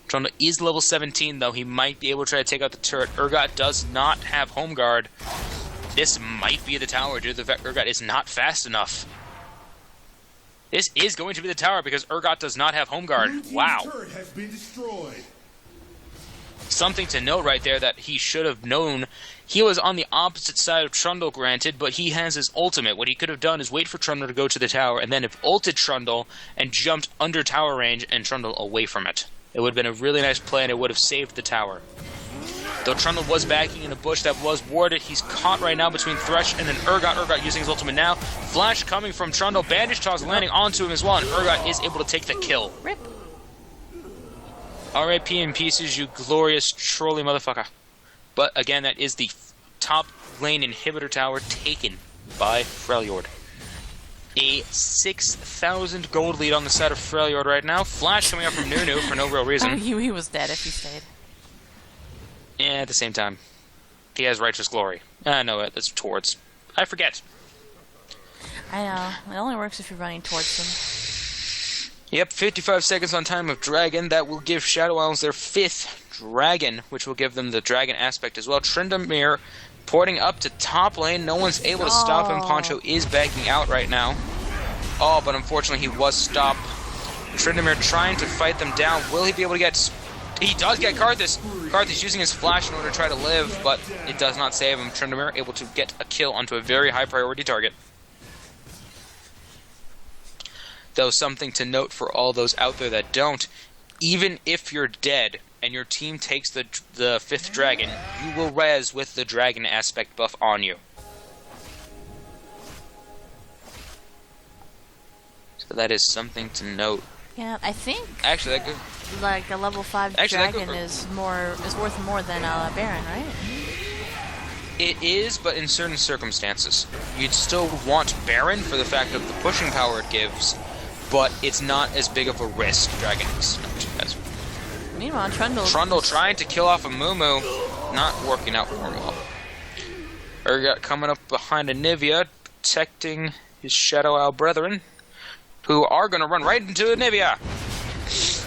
Trundle is level 17, though. He might be able to try to take out the turret. Urgot does not have Home Guard. This might be the tower due to the fact Urgot is not fast enough. This is going to be the tower because Urgot does not have Home Guard. Wow. Turret has been destroyed. Something to note right there that he should have known. He was on the opposite side of Trundle, granted, but he has his ultimate. What he could have done is wait for Trundle to go to the tower, and then have ulted Trundle and jumped under tower range and Trundle away from it. It would have been a really nice play, and it would have saved the tower. Though Trundle was backing in a bush that was warded, he's caught right now between Thresh and an Urgot. Urgot using his ultimate now. Flash coming from Trundle. Bandage Toss landing onto him as well, and Urgot is able to take the kill. Rip. R.I.P. in pieces, you glorious trolly motherfucker. But again, that is the top lane inhibitor tower taken by Freljord. A 6,000 gold lead on the side of Freljord right now. Flash coming up from Nunu for no real reason. He was dead if he stayed. Yeah, at the same time, he has Righteous Glory. No, that's towards. I forget. I know. It only works if you're running towards them. Yep, 55 seconds on Time of Dragon. That will give Shadow Isles their 5th Dragon, which will give them the Dragon aspect as well. Tryndamere porting up to top lane. No one's able to stop him. Poncho is backing out right now. Oh, but unfortunately he was stopped. Tryndamere trying to fight them down. Will he be able to get... He does get Karthus. Karthus using his flash in order to try to live, but it does not save him. Tryndamere able to get a kill onto a very high priority target. Though something to note for all those out there that don't, even if you're dead and your team takes the 5th dragon, you will res with the dragon aspect buff on you. So that is something to note. Yeah, I think actually that could, like a level 5 dragon is worth more than a Baron, right? It is, but in certain circumstances. You'd still want Baron for the fact of the pushing power it gives, but it's not as big of a risk. Dragon is not. Meanwhile, Trundle trying to kill off a Mumu, not working out for him well. Urgot coming up behind Anivia, protecting his Shadow Owl brethren, who are going to run right into Anivia. This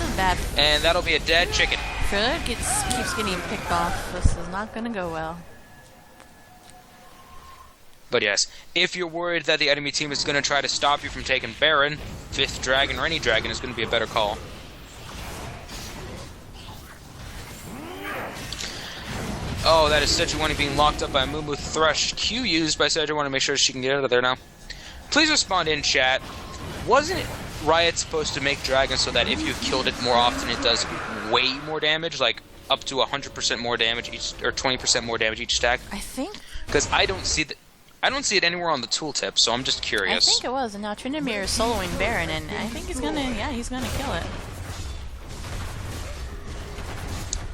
is bad. And that'll be a dead chicken. Freljord keeps getting picked off. This is not going to go well. But yes, if you're worried that the enemy team is going to try to stop you from taking Baron, 5th dragon or any dragon is going to be a better call. Oh, that is Sejuani being locked up by Mumu. Thresh. Q used by Sejuani to make sure she can get out of there now. Please respond in chat. Wasn't Riot supposed to make Dragon so that if you killed it more often, it does way more damage, like up to 100% more damage each, or 20% more damage each stack? I think. Because I don't see it anywhere on the tooltip, so I'm just curious. I think it was, and now Tryndamere is soloing Baron, and I think he's gonna kill it.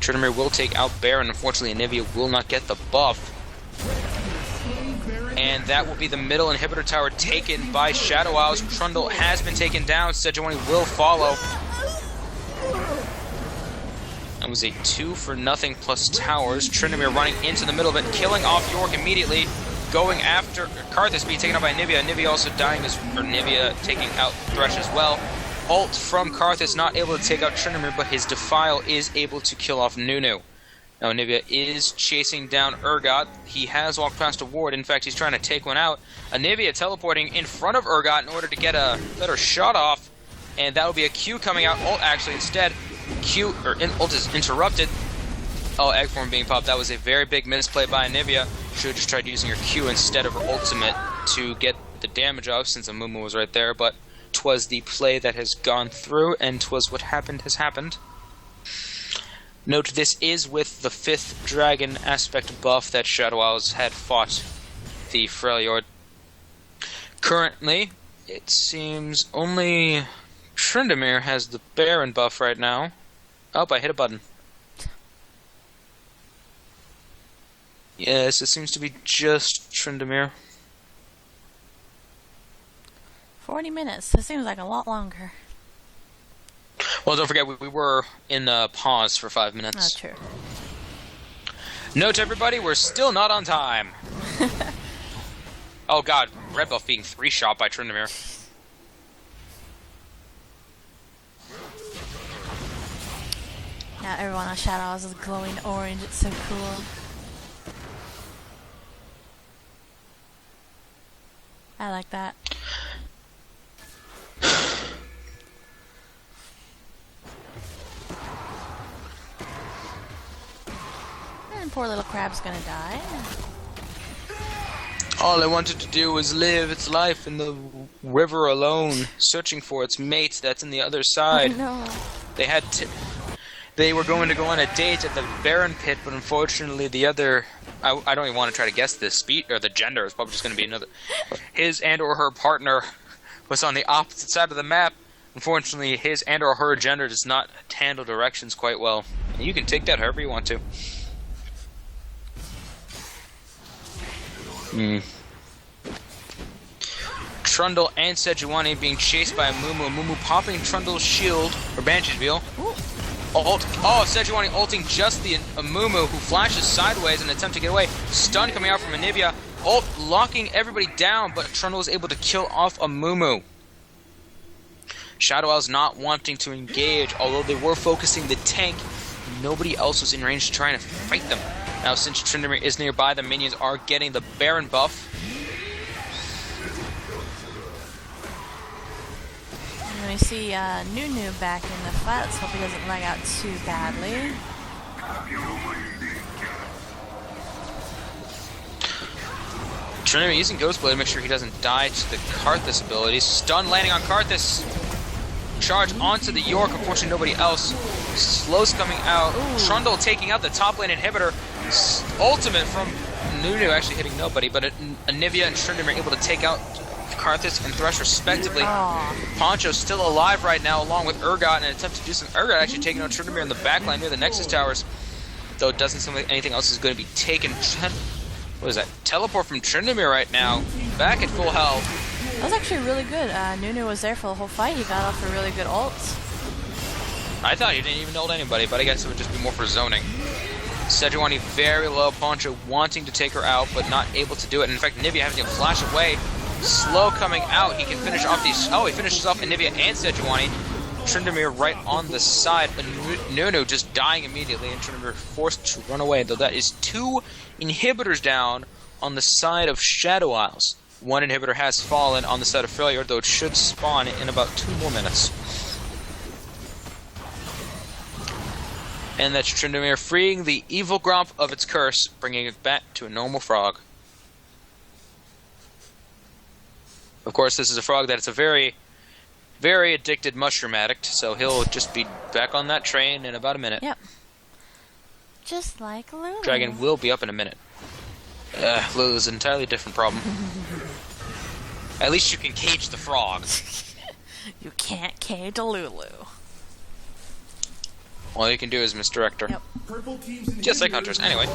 Tryndamere will take out Baron. Unfortunately, Anivia will not get the buff. And that will be the middle inhibitor tower taken by Shadow Isles. Trundle has been taken down. Sejuani will follow. That was a 2-for-0 plus towers. Tryndamere running into the middle of it, killing off Yorick immediately. Going after Karthus being taken out by Anivia. Anivia also dying Anivia taking out Thresh as well. Ult from Karthus, not able to take out Tryndamere, but his Defile is able to kill off Nunu. Now Anivia is chasing down Urgot. He has walked past a ward. In fact, he's trying to take one out. Anivia teleporting in front of Urgot in order to get a better shot off. And that will be a Q coming out. Ult actually instead. Ult is interrupted. Oh, egg form being popped. That was a very big misplay by Anivia. Should have just tried using her Q instead of her ultimate to get the damage off since Amumu was right there. But 'twas the play that has gone through, and 'twas what happened has happened. Note this is with the 5th dragon aspect buff that Shadow Isles had fought the Freljord. Currently, it seems only Tryndamere has the Baron buff right now. Oh, I hit a button. Yes, it seems to be just Tryndamere. 40 minutes. That seems like a lot longer. Well, don't forget, we were in pause for 5 minutes. Not true. Note, everybody, we're still not on time. Oh god, red buff being 3-shot by Tryndamere. Now everyone on Shadow Isles is glowing orange. It's so cool. I like that. And poor little crab's gonna die. All I wanted to do was live its life in the river alone, searching for its mate that's in the other side. No. They were going to go on a date at the Baron Pit, but unfortunately the other... I don't even want to try to guess the speed or the gender. It's probably just going to be another... His and or her partner was on the opposite side of the map. Unfortunately, his and or her gender does not handle directions quite well. You can take that however you want to. Trundle and Sejuani being chased by a Mumu. Mumu popping Trundle's shield, or Banshee's Wheel. Ult. Oh, Sejuani ulting just the Mumu, who flashes sideways in an attempt to get away. Stun coming out from Anivia. Ult locking everybody down, but Trundle is able to kill off a Mumu. Shadow Isles not wanting to engage, although they were focusing the tank. Nobody else was in range trying to fight them. Now, since Tryndamere is nearby, the minions are getting the Baron buff. And we see Nunu back in the fight. Let's hope he doesn't lag out too badly. Tryndamere using Ghostblade to make sure he doesn't die to the Karthus abilities. Stun landing on Karthus. Charge onto the York. Unfortunately, nobody else. Slows coming out. Ooh. Trundle taking out the top lane inhibitor. Ultimate from Nunu actually hitting nobody, but Anivia and Tryndamere able to take out Karthus and Thresh respectively. Poncho's still alive right now, along with Urgot, in an attempt to do some. Urgot actually taking out Tryndamere in the backline near the Nexus Towers, though it doesn't seem like anything else is going to be taken. What is that? Teleport from Tryndamere right now, back at full health. That was actually really good. Nunu was there for the whole fight. He got off a really good ult. I thought he didn't even ult anybody, but I guess it would just be more for zoning. Sejuani very low, Poncho wanting to take her out, but not able to do it. And in fact, Anivia having to flash away. Slow coming out. He can finish off these. Oh, he finishes off Anivia and Sejuani. Tryndamere right on the side. Nunu just dying immediately, and Tryndamere forced to run away. Though that is 2 inhibitors down on the side of Shadow Isles. 1 inhibitor has fallen on the side of Freljord, though it should spawn in about 2 more minutes. And that's Tryndamere freeing the evil Gromp of its curse, bringing it back to a normal frog. Of course, this is a frog that is a very, very addicted mushroom addict, so he'll just be back on that train in about a minute. Yep. Just like Lulu. Dragon will be up in a minute. Lulu's an entirely different problem. At least you can cage the frog. You can't cage a Lulu. All you can do is misdirect her. Yep. Just like hunters. Anyway,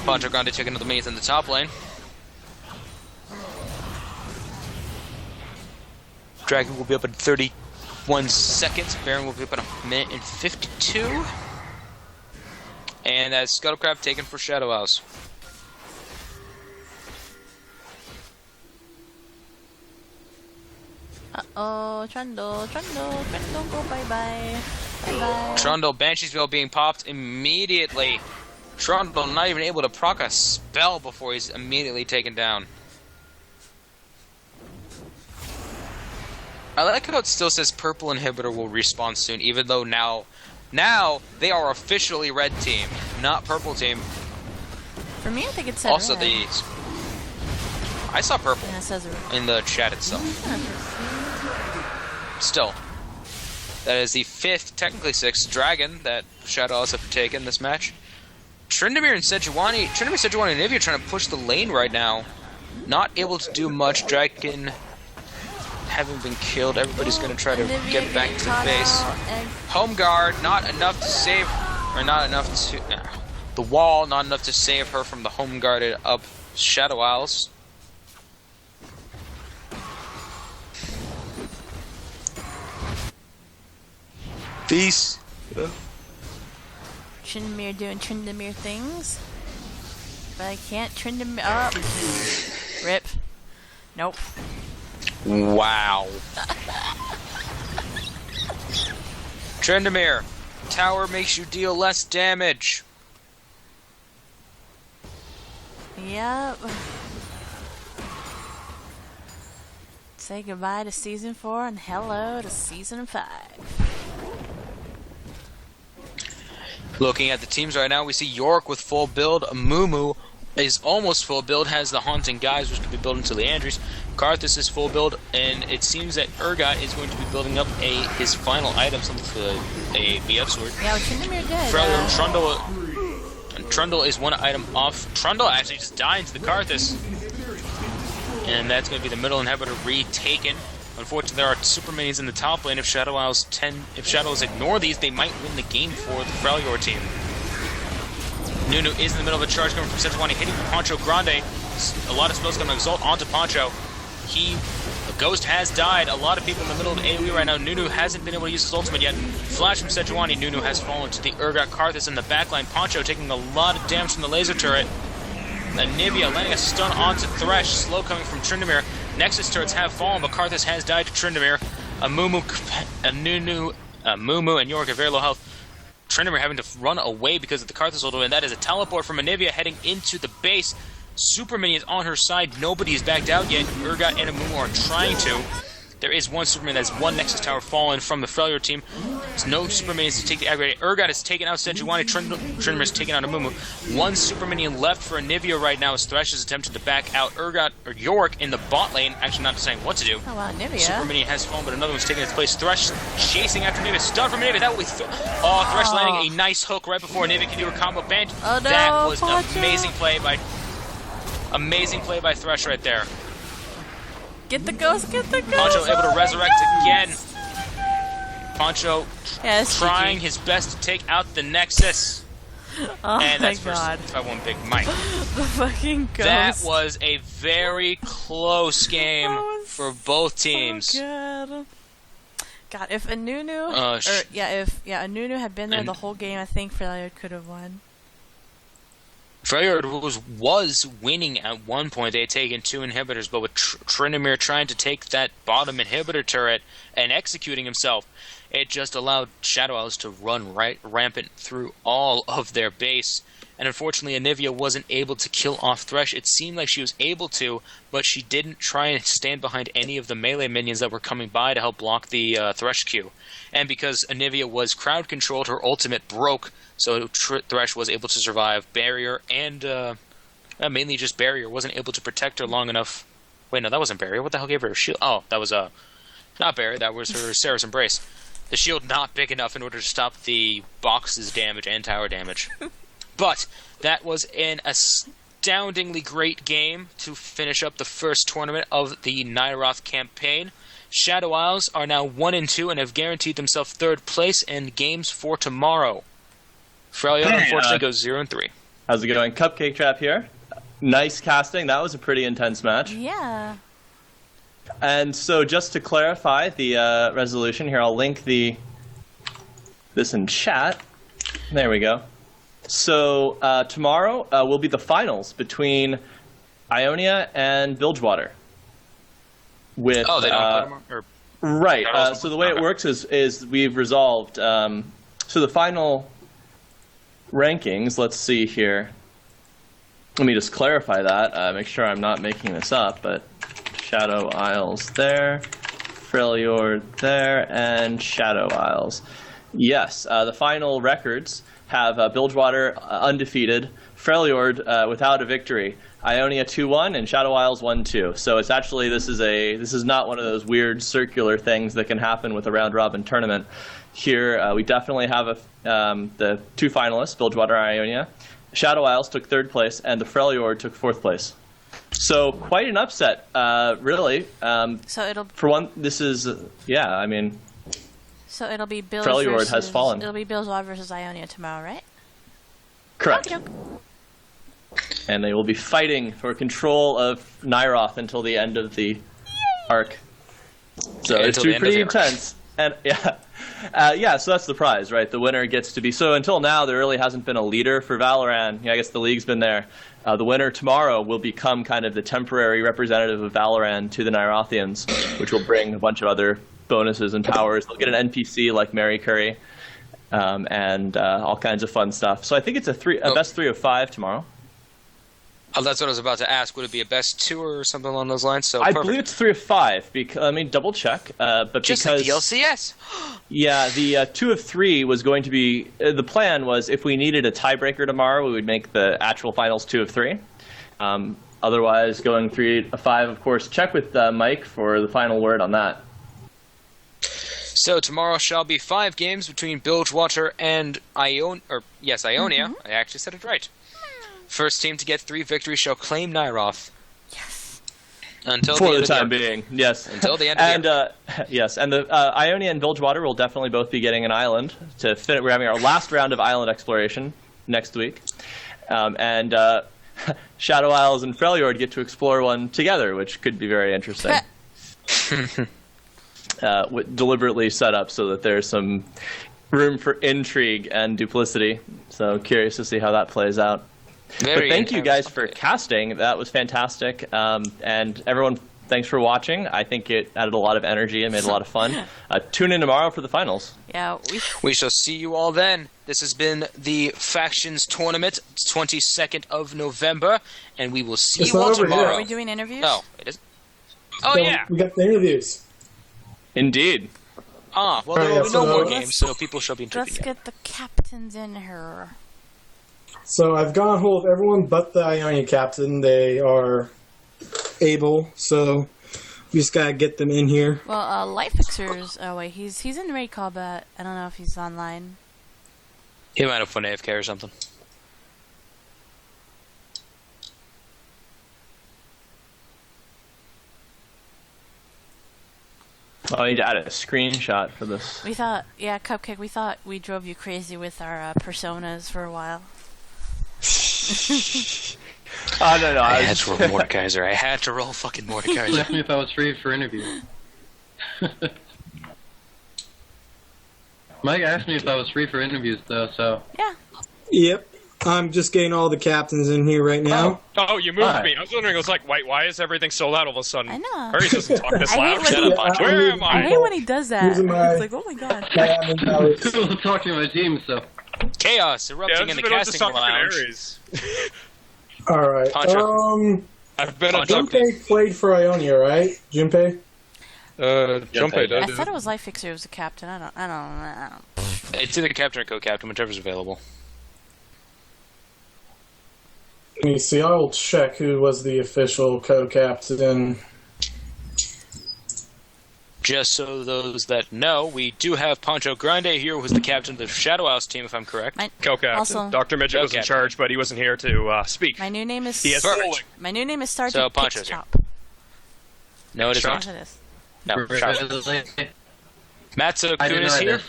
Poncho Grande taking another minions in the top lane. Dragon will be up in 31 seconds. Baron will be up in 1 minute and 52. And that's Scuttle Crab taken for Shadow Isles. Uh-oh, Trundle, go bye-bye. Bye-bye. Trundle, Banshee's Veil being popped immediately. Trundle not even able to proc a spell before he's immediately taken down. I like how it still says purple inhibitor will respawn soon, even though now they are officially red team, not purple team. For me, I think it said also red. I saw purple Yeah, it says red. in the chat itself. Still. That is the 5th, technically 6th, dragon that Shadow Isles have taken this match. Tryndamere and Sejuani, and Nivea trying to push the lane right now. Not able to do much. Dragon having been killed. Everybody's going to try to get back to the base. Home guard, not enough to save, or not enough to, the wall, not enough to save her from the home guarded up Shadow Isles. Peace. Tryndamere doing Tryndamere things. But I can't Tryndamere up. Rip. Nope. Wow. Tryndamere, tower makes you deal less damage. Yep. Say goodbye to Season 4 and hello to Season 5. Looking at the teams right now, we see York with full build. Mumu is almost full build, has the Haunting Guys, which could be built into Leandris. Karthus is full build, and it seems that Urgot is going to be building up his final item, something for a BF sword. Yeah, Tryndamere did. Trundle is one item off. Trundle actually just died into the Karthus. And that's going to be the middle inhibitor retaken. Unfortunately, there are super minions in the top lane. If Shadow Isles ignore these, they might win the game for the Freljord team. Nunu is in the middle of a charge coming from Sejuani, hitting Poncho Grande. A lot of spells going to exalt onto Poncho. A Ghost has died. A lot of people in the middle of AoE right now. Nunu hasn't been able to use his ultimate yet. Flash from Sejuani. Nunu has fallen to the Urgot Karthus in the backline. Poncho taking a lot of damage from the laser turret. Anivia landing a stun onto Thresh. Slow coming from Tryndamere. Nexus turrets have fallen, but Karthus has died to Tryndamere. Mumu and York at very low health. Tryndamere having to run away because of the Karthus ultimate, and that is a teleport from Anivia heading into the base. Super minions on her side. Nobody is backed out yet. Urgot and Mumu are trying to. There is one Superman, that's one Nexus Tower fallen from the Freljord team. There's no Super minions to take the aggregate. Urgot has taken out Sejuani. Tryndamere has taken out Mumu. One Super minion left for Anivia right now as Thresh is attempting to back out York in the bot lane. Actually, not deciding what to do. Oh, wow, Anivia. Super minion has fallen, but another one's taking its place. Thresh chasing after Anivia. Stun from Anivia. That will be Thresh landing a nice hook right before Anivia can do her combo band. Oh, no, that was Poncho. Amazing play by Thresh right there. Get the ghost, get the ghost! Poncho able to resurrect again. Poncho trying GG. his best to take out the Nexus. Oh And my that's god. first by one big Mike. The fucking ghost. That was a very close game for both teams. So good. God, if Anunu, Anunu had been there the whole game, I think Freljord could have won. Freljord was winning at one point. They had taken 2 inhibitors, but with Tryndamere trying to take that bottom inhibitor turret and executing himself, it just allowed Shadow Isles to run rampant through all of their base. And unfortunately, Anivia wasn't able to kill off Thresh. It seemed like she was able to, but she didn't try and stand behind any of the melee minions that were coming by to help block the Thresh Q. And because Anivia was crowd controlled, her ultimate broke, so Thresh was able to survive. Barrier and mainly just Barrier wasn't able to protect her long enough. Wait, no, that wasn't Barrier. What the hell gave her a shield? Oh, that was not Barrier. That was her Sarah's Embrace. The shield not big enough in order to stop the box's damage and tower damage. But that was an astoundingly great game to finish up the first tournament of the Nyroth campaign. Shadow Isles are now 1-2 and have guaranteed themselves 3rd place and games for tomorrow. Freljord unfortunately goes 0-3. How's it going? Cupcake Trap here. Nice casting. That was a pretty intense match. Yeah. And so just to clarify the resolution here, I'll link this in chat. There we go. So tomorrow will be the finals between Ionia and Bilgewater. With, they don't play tomorrow? Right. So the way it works is we've resolved. So the final rankings, let's see here. Let me just clarify that, make sure I'm not making this up, but Shadow Isles there, Freljord there, and Shadow Isles. Yes, the final records have Bilgewater undefeated, Freljord without a victory, Ionia 2-1, and Shadow Isles 1-2. So it's actually this is not one of those weird circular things that can happen with a round robin tournament. Here we definitely have the two finalists, Bilgewater and Ionia. Shadow Isles took 3rd place, and the Freljord took 4th place. So quite an upset, really. So it'll for one. This is I mean. So it'll be Bills Freljord versus, has fallen. It'll be Bilgewater versus Ionia tomorrow, right? Correct. Okey-doke. And they will be fighting for control of Nyroth until the end of the arc. So it's pretty intense. And so that's the prize, right? The winner gets to be. So until now, there really hasn't been a leader for Valorant. I guess the league's been there. The winner tomorrow will become kind of the temporary representative of Valorant to the Nyrothians, which will bring a bunch of other bonuses and powers. They'll get an NPC like Mary Curry, and all kinds of fun stuff. So I think it's a best 3 of 5 tomorrow. Oh, that's what I was about to ask. Would it be a best 2 or something along those lines? So I believe it's 3 of 5. Let me double check. But just because like the LCS. Yeah, the 2 of 3 was going to be. The plan was if we needed a tiebreaker tomorrow, we would make the actual finals 2 of 3. Otherwise, going 3 of 5. Of course, check with Mike for the final word on that. So tomorrow shall be 5 games between Bilgewater and Ionia. Mm-hmm. I actually said it right. First team to get 3 victories shall claim Nyroth. Yes. Until for the, the time being, yes. Until the end of the year. Yes, and the Ionia and Bilgewater will definitely both be getting an island to fit. We're having our last round of island exploration next week, and Shadow Isles and Freljord get to explore one together, which could be very interesting. Deliberately set up so that there's some room for intrigue and duplicity. So curious to see how that plays out. But thank you guys for casting. That was fantastic. And everyone, thanks for watching. I think it added a lot of energy and made a lot of fun. Tune in tomorrow for the finals. Yeah, we shall see you all then. This has been the Factions Tournament, 22nd of November, and we will see you all tomorrow. Are we doing interviews? Oh, it is. Oh, yeah. We got the interviews. Indeed. Well, there will be no more games, so people shall be interviewed. Let's get the captains in here. So I've gone hold of everyone but the Ionia captain. They are able, so we just gotta get them in here. Well, Light Fixer's. Oh wait, he's in raid combat. I don't know if he's online. He might have put AFK or something. I need to add a screenshot for this. We thought, Cupcake. We thought we drove you crazy with our personas for a while. Oh, no. I had to roll Mordekaiser. I had to roll fucking Mordekaiser. Asked me if I was free for interview. Mike asked me if I was free for interviews, though, so... Yeah. Yep. I'm just getting all the captains in here right now. Oh, you moved me. I was wondering, I was like, why is everything sold out all of a sudden? I know. Hurry doesn't talk this loud. Shut up, Where am I I? hate when he does that. It's like, oh my god. I'm talking to my team, so... Chaos erupting in the casting lounge. Alright, I've been on Junpei played for Ionia, right? Junpei? Junpei does. I thought it was Light Fixer who was the captain. I don't. It's either captain or co-captain, whichever's available. Let me see, I'll check who was the official co-captain. Just so those that know, we do have Pancho Grande here, who's the captain of the Shadow House team, if I'm correct. Co-captain. Also, Dr. Midget was in charge, but he wasn't here to speak. My new name is... He My new name is Sergeant So Pancho's Chop. No, it is not. Yes, it is. No, Matsukun is here. This.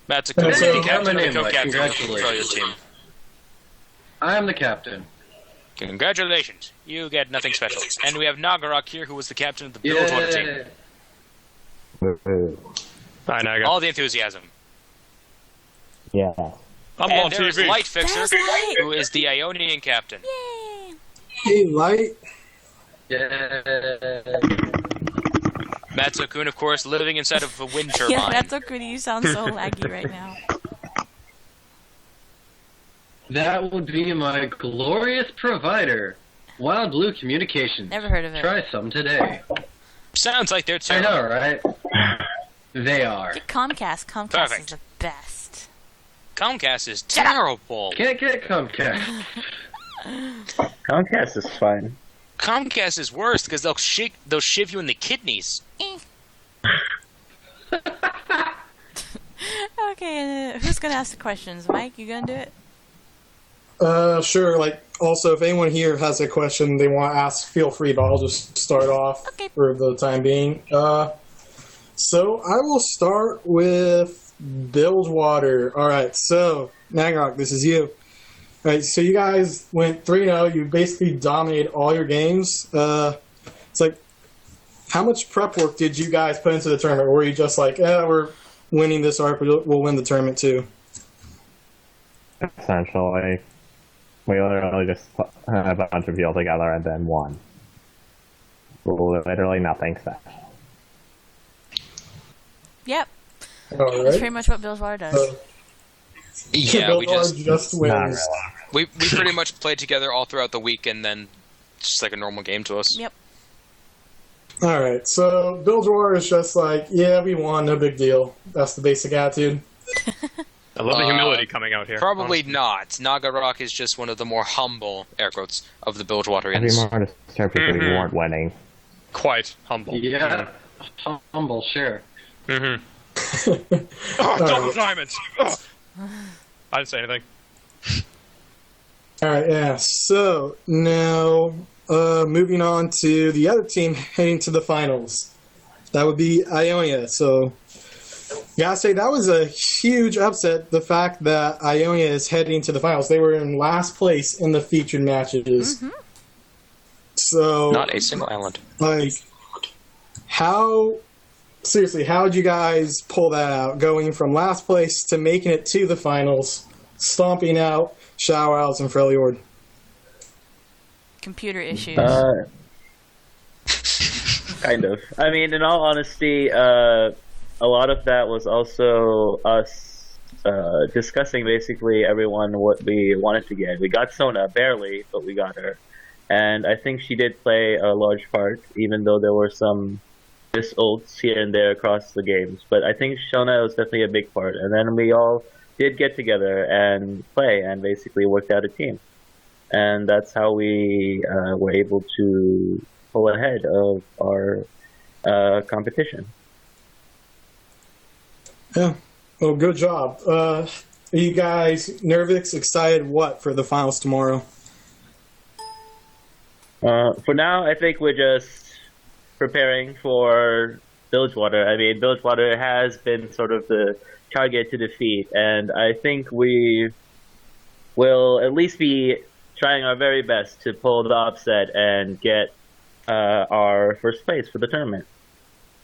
Matsukun is the So, captain my of the name, Mike. co-captain of the Congratulations. Freljord team. I am the captain. Congratulations. You get nothing special. And we have Nagarok here, who was the captain of the Bilgewater team. Hi, Naga. All the enthusiasm. Yeah. I'm And on there's TV. Light Fixer, There's Light. who is the Ionian captain. Yay! Hey, Light. Yeah. Matsukun, of course, living inside of a wind turbine. Yeah, that's so good. You sound so laggy right now. That would be my glorious provider, Wild Blue Communications. Never heard of it. Try some today. Sounds like they're I terrible. know, right? They are. Get Comcast. Comcast Perfect. is the best. Comcast is terrible. Can't get Comcast. Comcast is fine. Comcast is worse because they'll shiv you in the kidneys. Okay, who's gonna ask the questions? Mike, you gonna do it? Sure. Like, also, if anyone here has a question they want to ask, feel free. But I'll just start off for the time being. So I will start with Bilgewater. All right. So Nagrok, this is you. All right. So you guys went 3-0. You basically dominated all your games. It's like, how much prep work did you guys put into the tournament? Or were you just like, we're winning this arc, we'll win the tournament too? Essentially, we literally just put a bunch of people together and then won. Literally nothing special. Yep. All That's right. pretty much what Bilgewater does. Yeah, we just Not wins. really. we pretty much played together all throughout the week, and then just like a normal game to us. Yep. All right, so Bilgewater is just like, yeah, we won, no big deal. That's the basic attitude. I love the humility coming out here. Probably not. Nagarok is just one of the more humble, air quotes, of the I'd be Bilgewaterians. more disturbed if we weren't winning. Quite humble. Yeah, humble, sure. Mm-hmm. Oh, double diamonds! Oh. I didn't say anything. All right, yeah. So now, moving on to the other team heading to the finals. That would be Ionia. So, gotta say that was a huge upset. The fact that Ionia is heading to the finals. They were in last place in the featured matches. Mm-hmm. So Not a single island. like, seriously, how did you guys pull that out? Going from last place to making it to the finals, stomping out Shower Owls and Freljord. Computer issues. Kind of. I mean, in all honesty, a lot of that was also us discussing basically everyone what we wanted to get. We got Sona, barely, but we got her. And I think she did play a large part, even though there were some ults here and there across the games. But I think Shona was definitely a big part. And then we all did get together and play and basically worked out a team. And that's how we were able to pull ahead of our competition. Yeah. Well, good job. Are you guys nervous, excited, what, for the finals tomorrow? For now, I think we're just preparing for Bilgewater. I mean, Bilgewater has been sort of the target to defeat, and I think we will at least be trying our very best to pull the upset and get our first place for the tournament.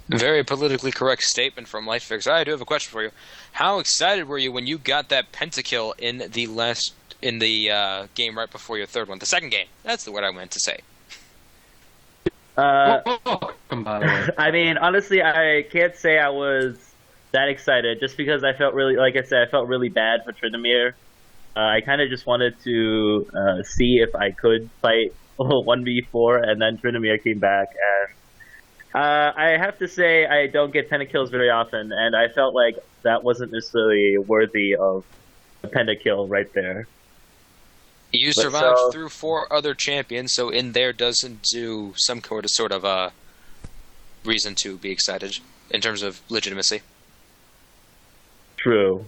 Very politically correct statement from Lightfix. I do have a question for you. How excited were you when you got that pentakill in the game right before your third one? The second game. That's the word I meant to say. Welcome, by the way. I mean, honestly, I can't say I was that excited just because I felt really, like I said, I felt really bad for Tryndamere. I kind of just wanted to see if I could fight 1v4, and then Tryndamere came back, and I have to say I don't get pentakills very often, and I felt like that wasn't necessarily worthy of a pentakill right there. You But survived so- through 4 other champions, so in there doesn't do some sort of reason to be excited in terms of legitimacy. True.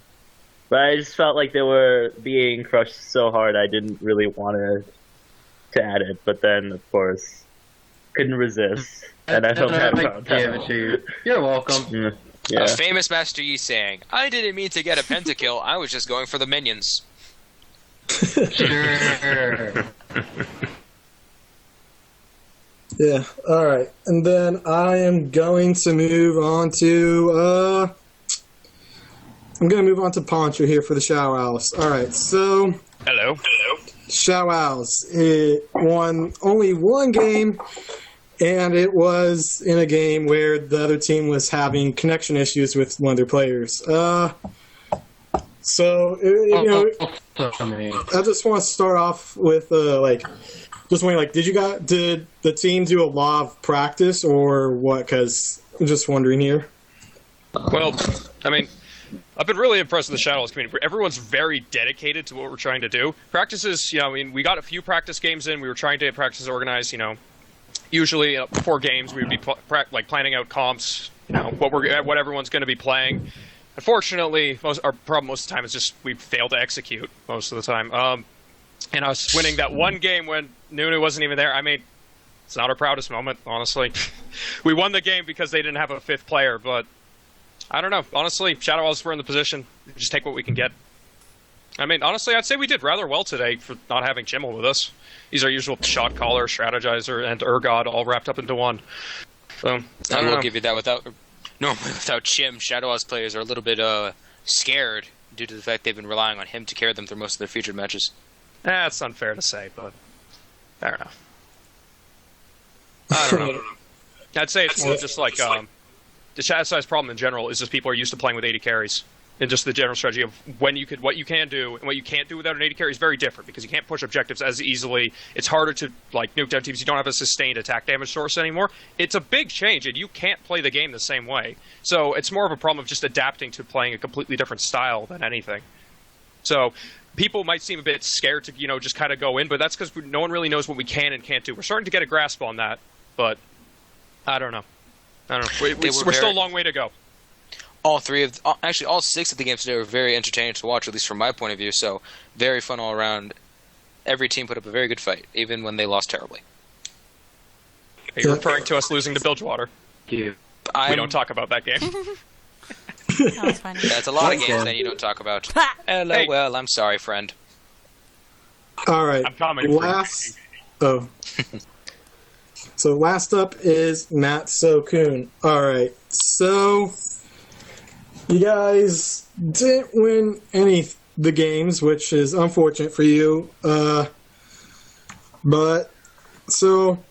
But I just felt like they were being crushed so hard I didn't really want to add it, but then, of course, couldn't resist. And I felt bad about I gave it to you. You're welcome. Yeah. A famous Master Yi saying, "I didn't mean to get a pentakill, I was just going for the minions." Sure. Yeah, alright. And then I am going to move on to, I'm going to move on to Poncho here for the Shower Owls. Alright, so Hello. Shower Owls, it won only one game, and it was in a game where the other team was having connection issues with one of their players. So, you know, I just want to start off with, just wondering, did the team do a lot of practice or what? Because I'm just wondering here. Well, I mean, I've been really impressed with the Shadowlands community. Everyone's very dedicated to what we're trying to do. Practices, I mean, we got a few practice games in. We were trying to get practices organized, Usually, before games, we would be planning out comps, what everyone's going to be playing. Unfortunately, our problem most of the time is just we fail to execute most of the time. And us winning that one game when Nunu wasn't even there, I mean, it's not our proudest moment, honestly. We won the game because they didn't have a fifth player, but I don't know. Honestly, Shadow Owls were in the position. Just take what we can get. I mean, honestly, I'd say we did rather well today for not having Chimmel with us. He's our usual shot caller, strategizer, and Urgod all wrapped up into one. So, I will give you that. Normally, without Chim, Shadow Owls players are a little bit scared due to the fact they've been relying on him to carry them through most of their featured matches. That's unfair to say, but fair enough. I don't know. I'd say it's more just like the Shadow size problem in general is just people are used to playing with 80 carries. And just the general strategy of what you can do and what you can't do without an 80 carry is very different because you can't push objectives as easily. It's harder to nuke down teams. You don't have a sustained attack damage source anymore. It's a big change, and you can't play the game the same way. So it's more of a problem of just adapting to playing a completely different style than anything. So people might seem a bit scared to just kind of go in, but that's because no one really knows what we can and can't do. We're starting to get a grasp on that, but I don't know. We're still a long way to go. All 6 of the games today were very entertaining to watch, at least from my point of view. So very fun all around. Every team put up a very good fight, even when they lost terribly. Are you referring to us losing to Bilgewater? Yeah. We don't talk about that game. That was funny. That's a lot of games that you don't talk about. Hello, Hey. well, I'm sorry, friend. All right. I'm coming. So last up is Matt Sokun. All right. So you guys didn't win the games, which is unfortunate for you. But so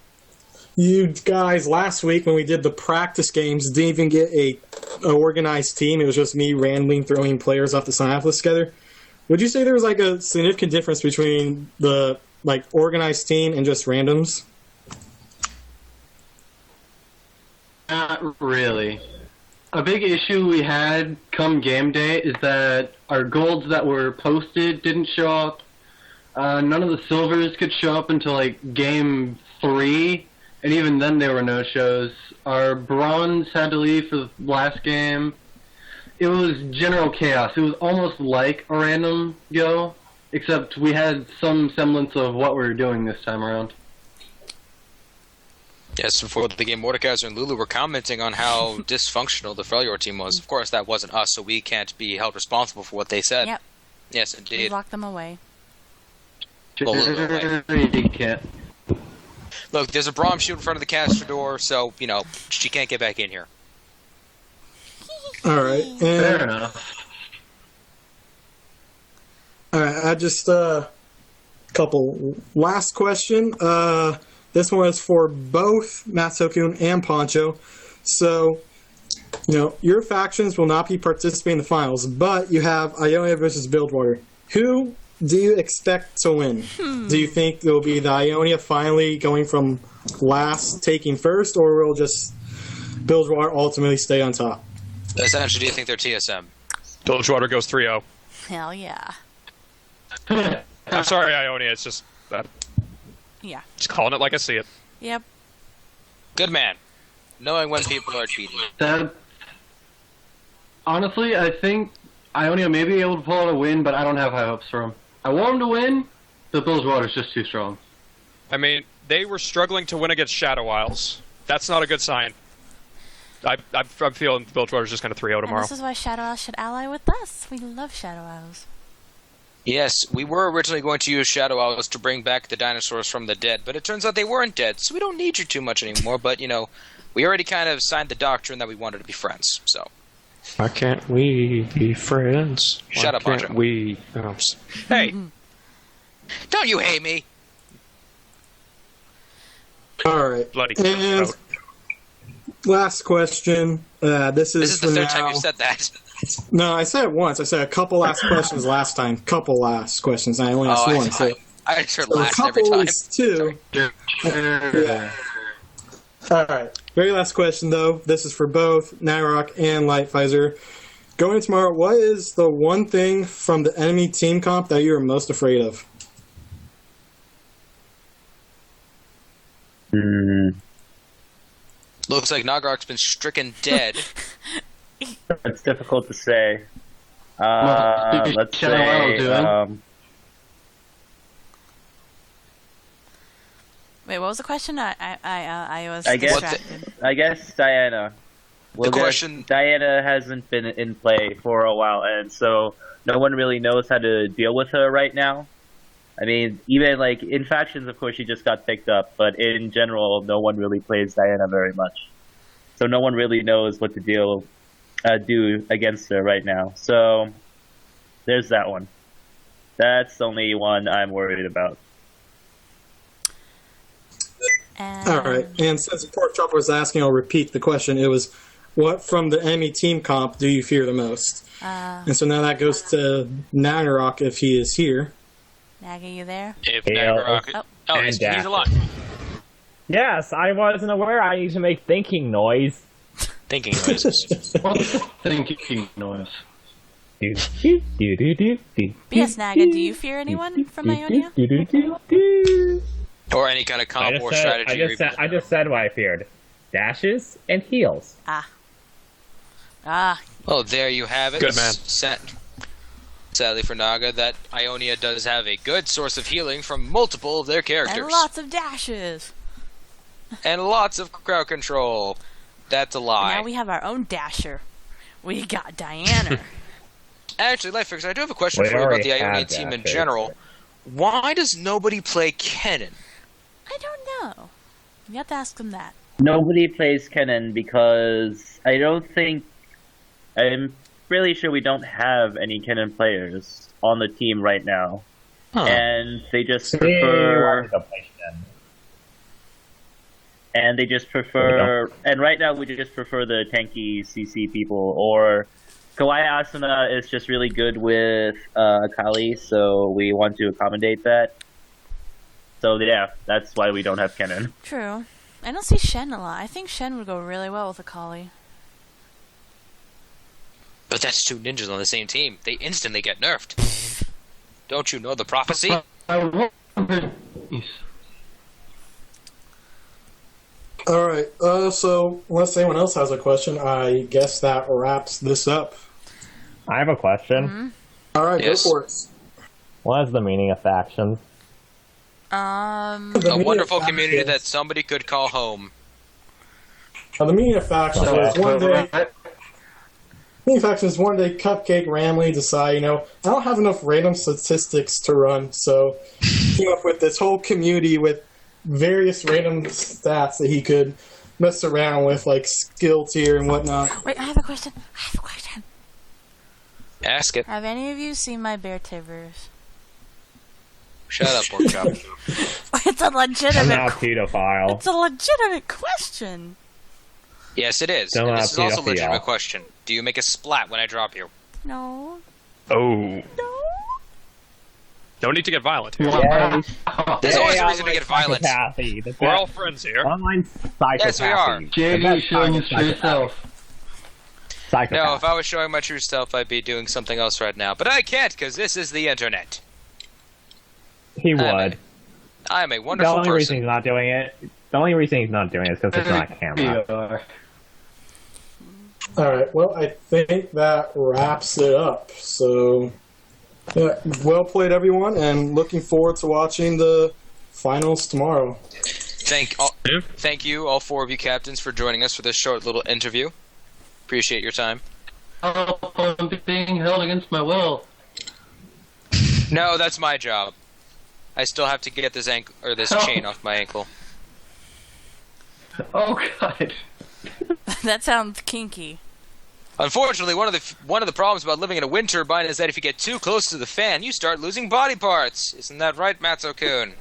you guys last week when we did the practice games didn't even get an organized team. It was just me randomly throwing players off the sign-off list together. Would you say there was a significant difference between the organized team and just randoms? Not really. A big issue we had come game day is that our golds that were posted didn't show up. None of the silvers could show up until game 3, and even then there were no shows. Our bronze had to leave for the last game. It was general chaos. It was almost like a random go, except we had some semblance of what we were doing this time around. Yes, before the game, Mordekaiser and Lulu were commenting on how dysfunctional the Freljord team was. Of course, that wasn't us, so we can't be held responsible for what they said. Yep. Yes, indeed. We locked them away. You can't. Look, there's a Braum shield in front of the caster door, so, she can't get back in here. All right. Fair enough. All right, I just couple last question. This one is for both Matt Sokun and Poncho. So, your factions will not be participating in the finals, but you have Ionia versus Bilgewater. Who do you expect to win? Do you think it will be the Ionia finally going from last, taking first, or will just Bilgewater ultimately stay on top? Essentially, do you think they're TSM? Bilgewater goes 3-0. Hell yeah. I'm sorry, Ionia. It's just Yeah. just calling it like I see it. Yep. Good man. Knowing when people are cheating. Honestly, I think Ionia may be able to pull out a win, but I don't have high hopes for him. I want him to win, but Bilgewater's just too strong. I mean, they were struggling to win against Shadow Isles. That's not a good sign. I'm feeling Bilgewater's just going to 3-0 tomorrow. And this is why Shadow Isles should ally with us. We love Shadow Isles. Yes, we were originally going to use Shadow Owls to bring back the dinosaurs from the dead, but it turns out they weren't dead, so we don't need you too much anymore. But, we already kind of signed the doctrine that we wanted to be friends, so. Why can't we be friends? Shut up, Poncho. Hey! Don't you hate me? All right. Bloody and last question. This is the third time you said that. No, I said it once. I said a couple last questions last time. Couple last questions. I only asked one. I just heard so last every time. Two. Yeah. All right. Very last question, though. This is for both Nairok and Lightvisor. Going tomorrow, what is the one thing from the enemy team comp that you're most afraid of? Looks like Nagark's been stricken dead. It's difficult to say. Let's say. Wait, what was the question? I was distracted. I guess Diana. Well, the question. Diana hasn't been in play for a while, and so no one really knows how to deal with her right now. I mean, even like in factions, of course, she just got picked up, but in general, no one really plays Diana very much. So no one really knows what to do against her right now. So there's that one. That's the only one I'm worried about. All right, and since Pork Chop was asking, I'll repeat the question. It was, what from the enemy team comp do you fear the most? And so now that goes to Nagarok if he is here. Naga, you there? If Nagarok... Oh, he's alive. Yes, I wasn't aware I need to make thinking noise. Thinking noises. What's the thinking noise? Yes, Naga, do you fear anyone from Ionia? Or any kind of comp or strategy. I just said what I feared. Dashes and heals. Well, there you have it. Good man. Sadly for Naga, that Ionia does have a good source of healing from multiple of their characters. And lots of dashes. And lots of crowd control. That's a lie. And now we have our own dasher. We got Diana. Actually, Lightfix, I do have a question for you about the Ionia team in general. Why does nobody play Kennen? I don't know. You have to ask them that. Nobody plays Kennen because I'm really sure we don't have any Kennen players on the team right now. And they just prefer... And right now we just prefer the tanky CC people, or Kawaii Asuna is just really good with Akali, so we want to accommodate that. So yeah, that's why we don't have Kennen. True. I don't see Shen a lot. I think Shen would go really well with Akali. But that's two ninjas on the same team. They instantly get nerfed. Don't you know the prophecy? Alright, so unless anyone else has a question, I guess that wraps this up. I have a question. Alright, Yes. go for it. What is the meaning of factions? A wonderful community that somebody could call home. The meaning of factions is one day... Meaning of factions, one day Cupcake randomly decide, I don't have enough random statistics to run, so came up with this whole community with various random stats that he could mess around with, like skill tier and whatnot. Wait, I have a question. Ask it. Have any of you seen my Bear Tivers? Shut up, Pork Chop. It's a legitimate... I'm not a pedophile. It's a legitimate question. Yes, it is. And this is also a legitimate question. Do you make a splat when I drop you? No. Oh. No need to get violent. Yeah. There's always a reason to get violent. We're all friends here. Online psychopathy. Yes, we are. JD showing his true self. No, if I was showing my true self, I'd be doing something else right now. But I can't, because this is the internet. He would. I am a wonderful person. The only reason he's not doing it is because it's not a camera. Alright, well, I think that wraps it up. So, yeah, well played, everyone, and looking forward to watching the finals tomorrow. Thank you, all four of you captains, for joining us for this short little interview. Appreciate your time. I'm being held against my will. No, that's my job. I still have to get this chain off my ankle. Oh God. That sounds kinky. Unfortunately, one of the problems about living in a wind turbine is that if you get too close to the fan, you start losing body parts. Isn't that right, Matzo-kun?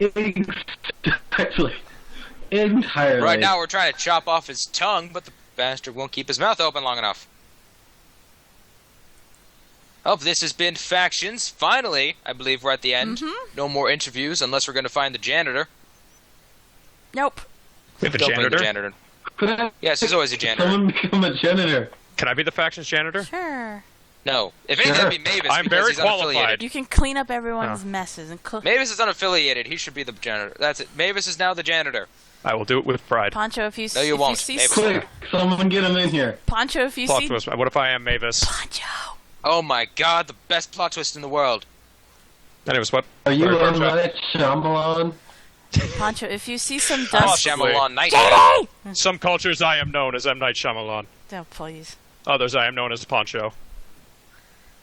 Entirely. Right now, we're trying to chop off his tongue, but the bastard won't keep his mouth open long enough. Oh, this has been Factions. Finally, I believe we're at the end. No more interviews unless we're going to find the janitor. Nope. We have a Don't bring the janitor? Yes, there's always a janitor. Someone become a janitor. Can I be the Factions janitor? Sure. No. If anything, that'd be Mavis. I'm because very he's qualified. unaffiliated. You can clean up everyone's messes and cook. Mavis is unaffiliated. He should be the janitor. That's it. Mavis is now the janitor. I will do it with pride. Poncho, if you No, you if won't. see Mavis. Quick, someone get him in here. Poncho, if you Plot see twist. What if I am Mavis? Poncho. Oh my god, the best plot twist in the world. Anyways, what? Are you Sorry, on Poncho. that Shyamalan? Poncho, if you see some Oh, dust. Shyamalan Night. Some cultures I am known as M. Night Shyamalan. Oh, please. Others I am known as Poncho.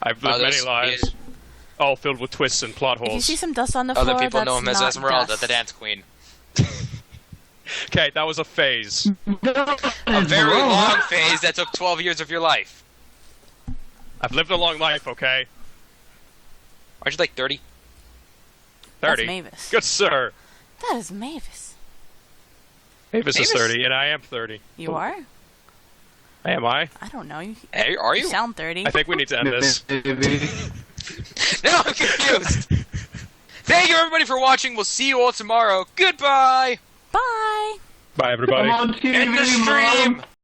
I've lived many Others, lives, all filled with twists and plot If you holes. see some dust on the floor, Other people that's know him as not Esmeralda, dust. the dance queen. Okay, that was a phase. A very long phase that took 12 years of your life. I've lived a long life, okay? Aren't you like 30? 30. That's Mavis. Good sir. That is Mavis. Mavis is Mavis? 30, and I am 30. You are? Am I? I don't know. You, Hey, are you you? sound 30. I think we need to end this. No, I'm confused. Thank you everybody for watching. We'll see you all tomorrow. Goodbye. Bye. Bye, everybody. I'm on TV, End the stream. Mom.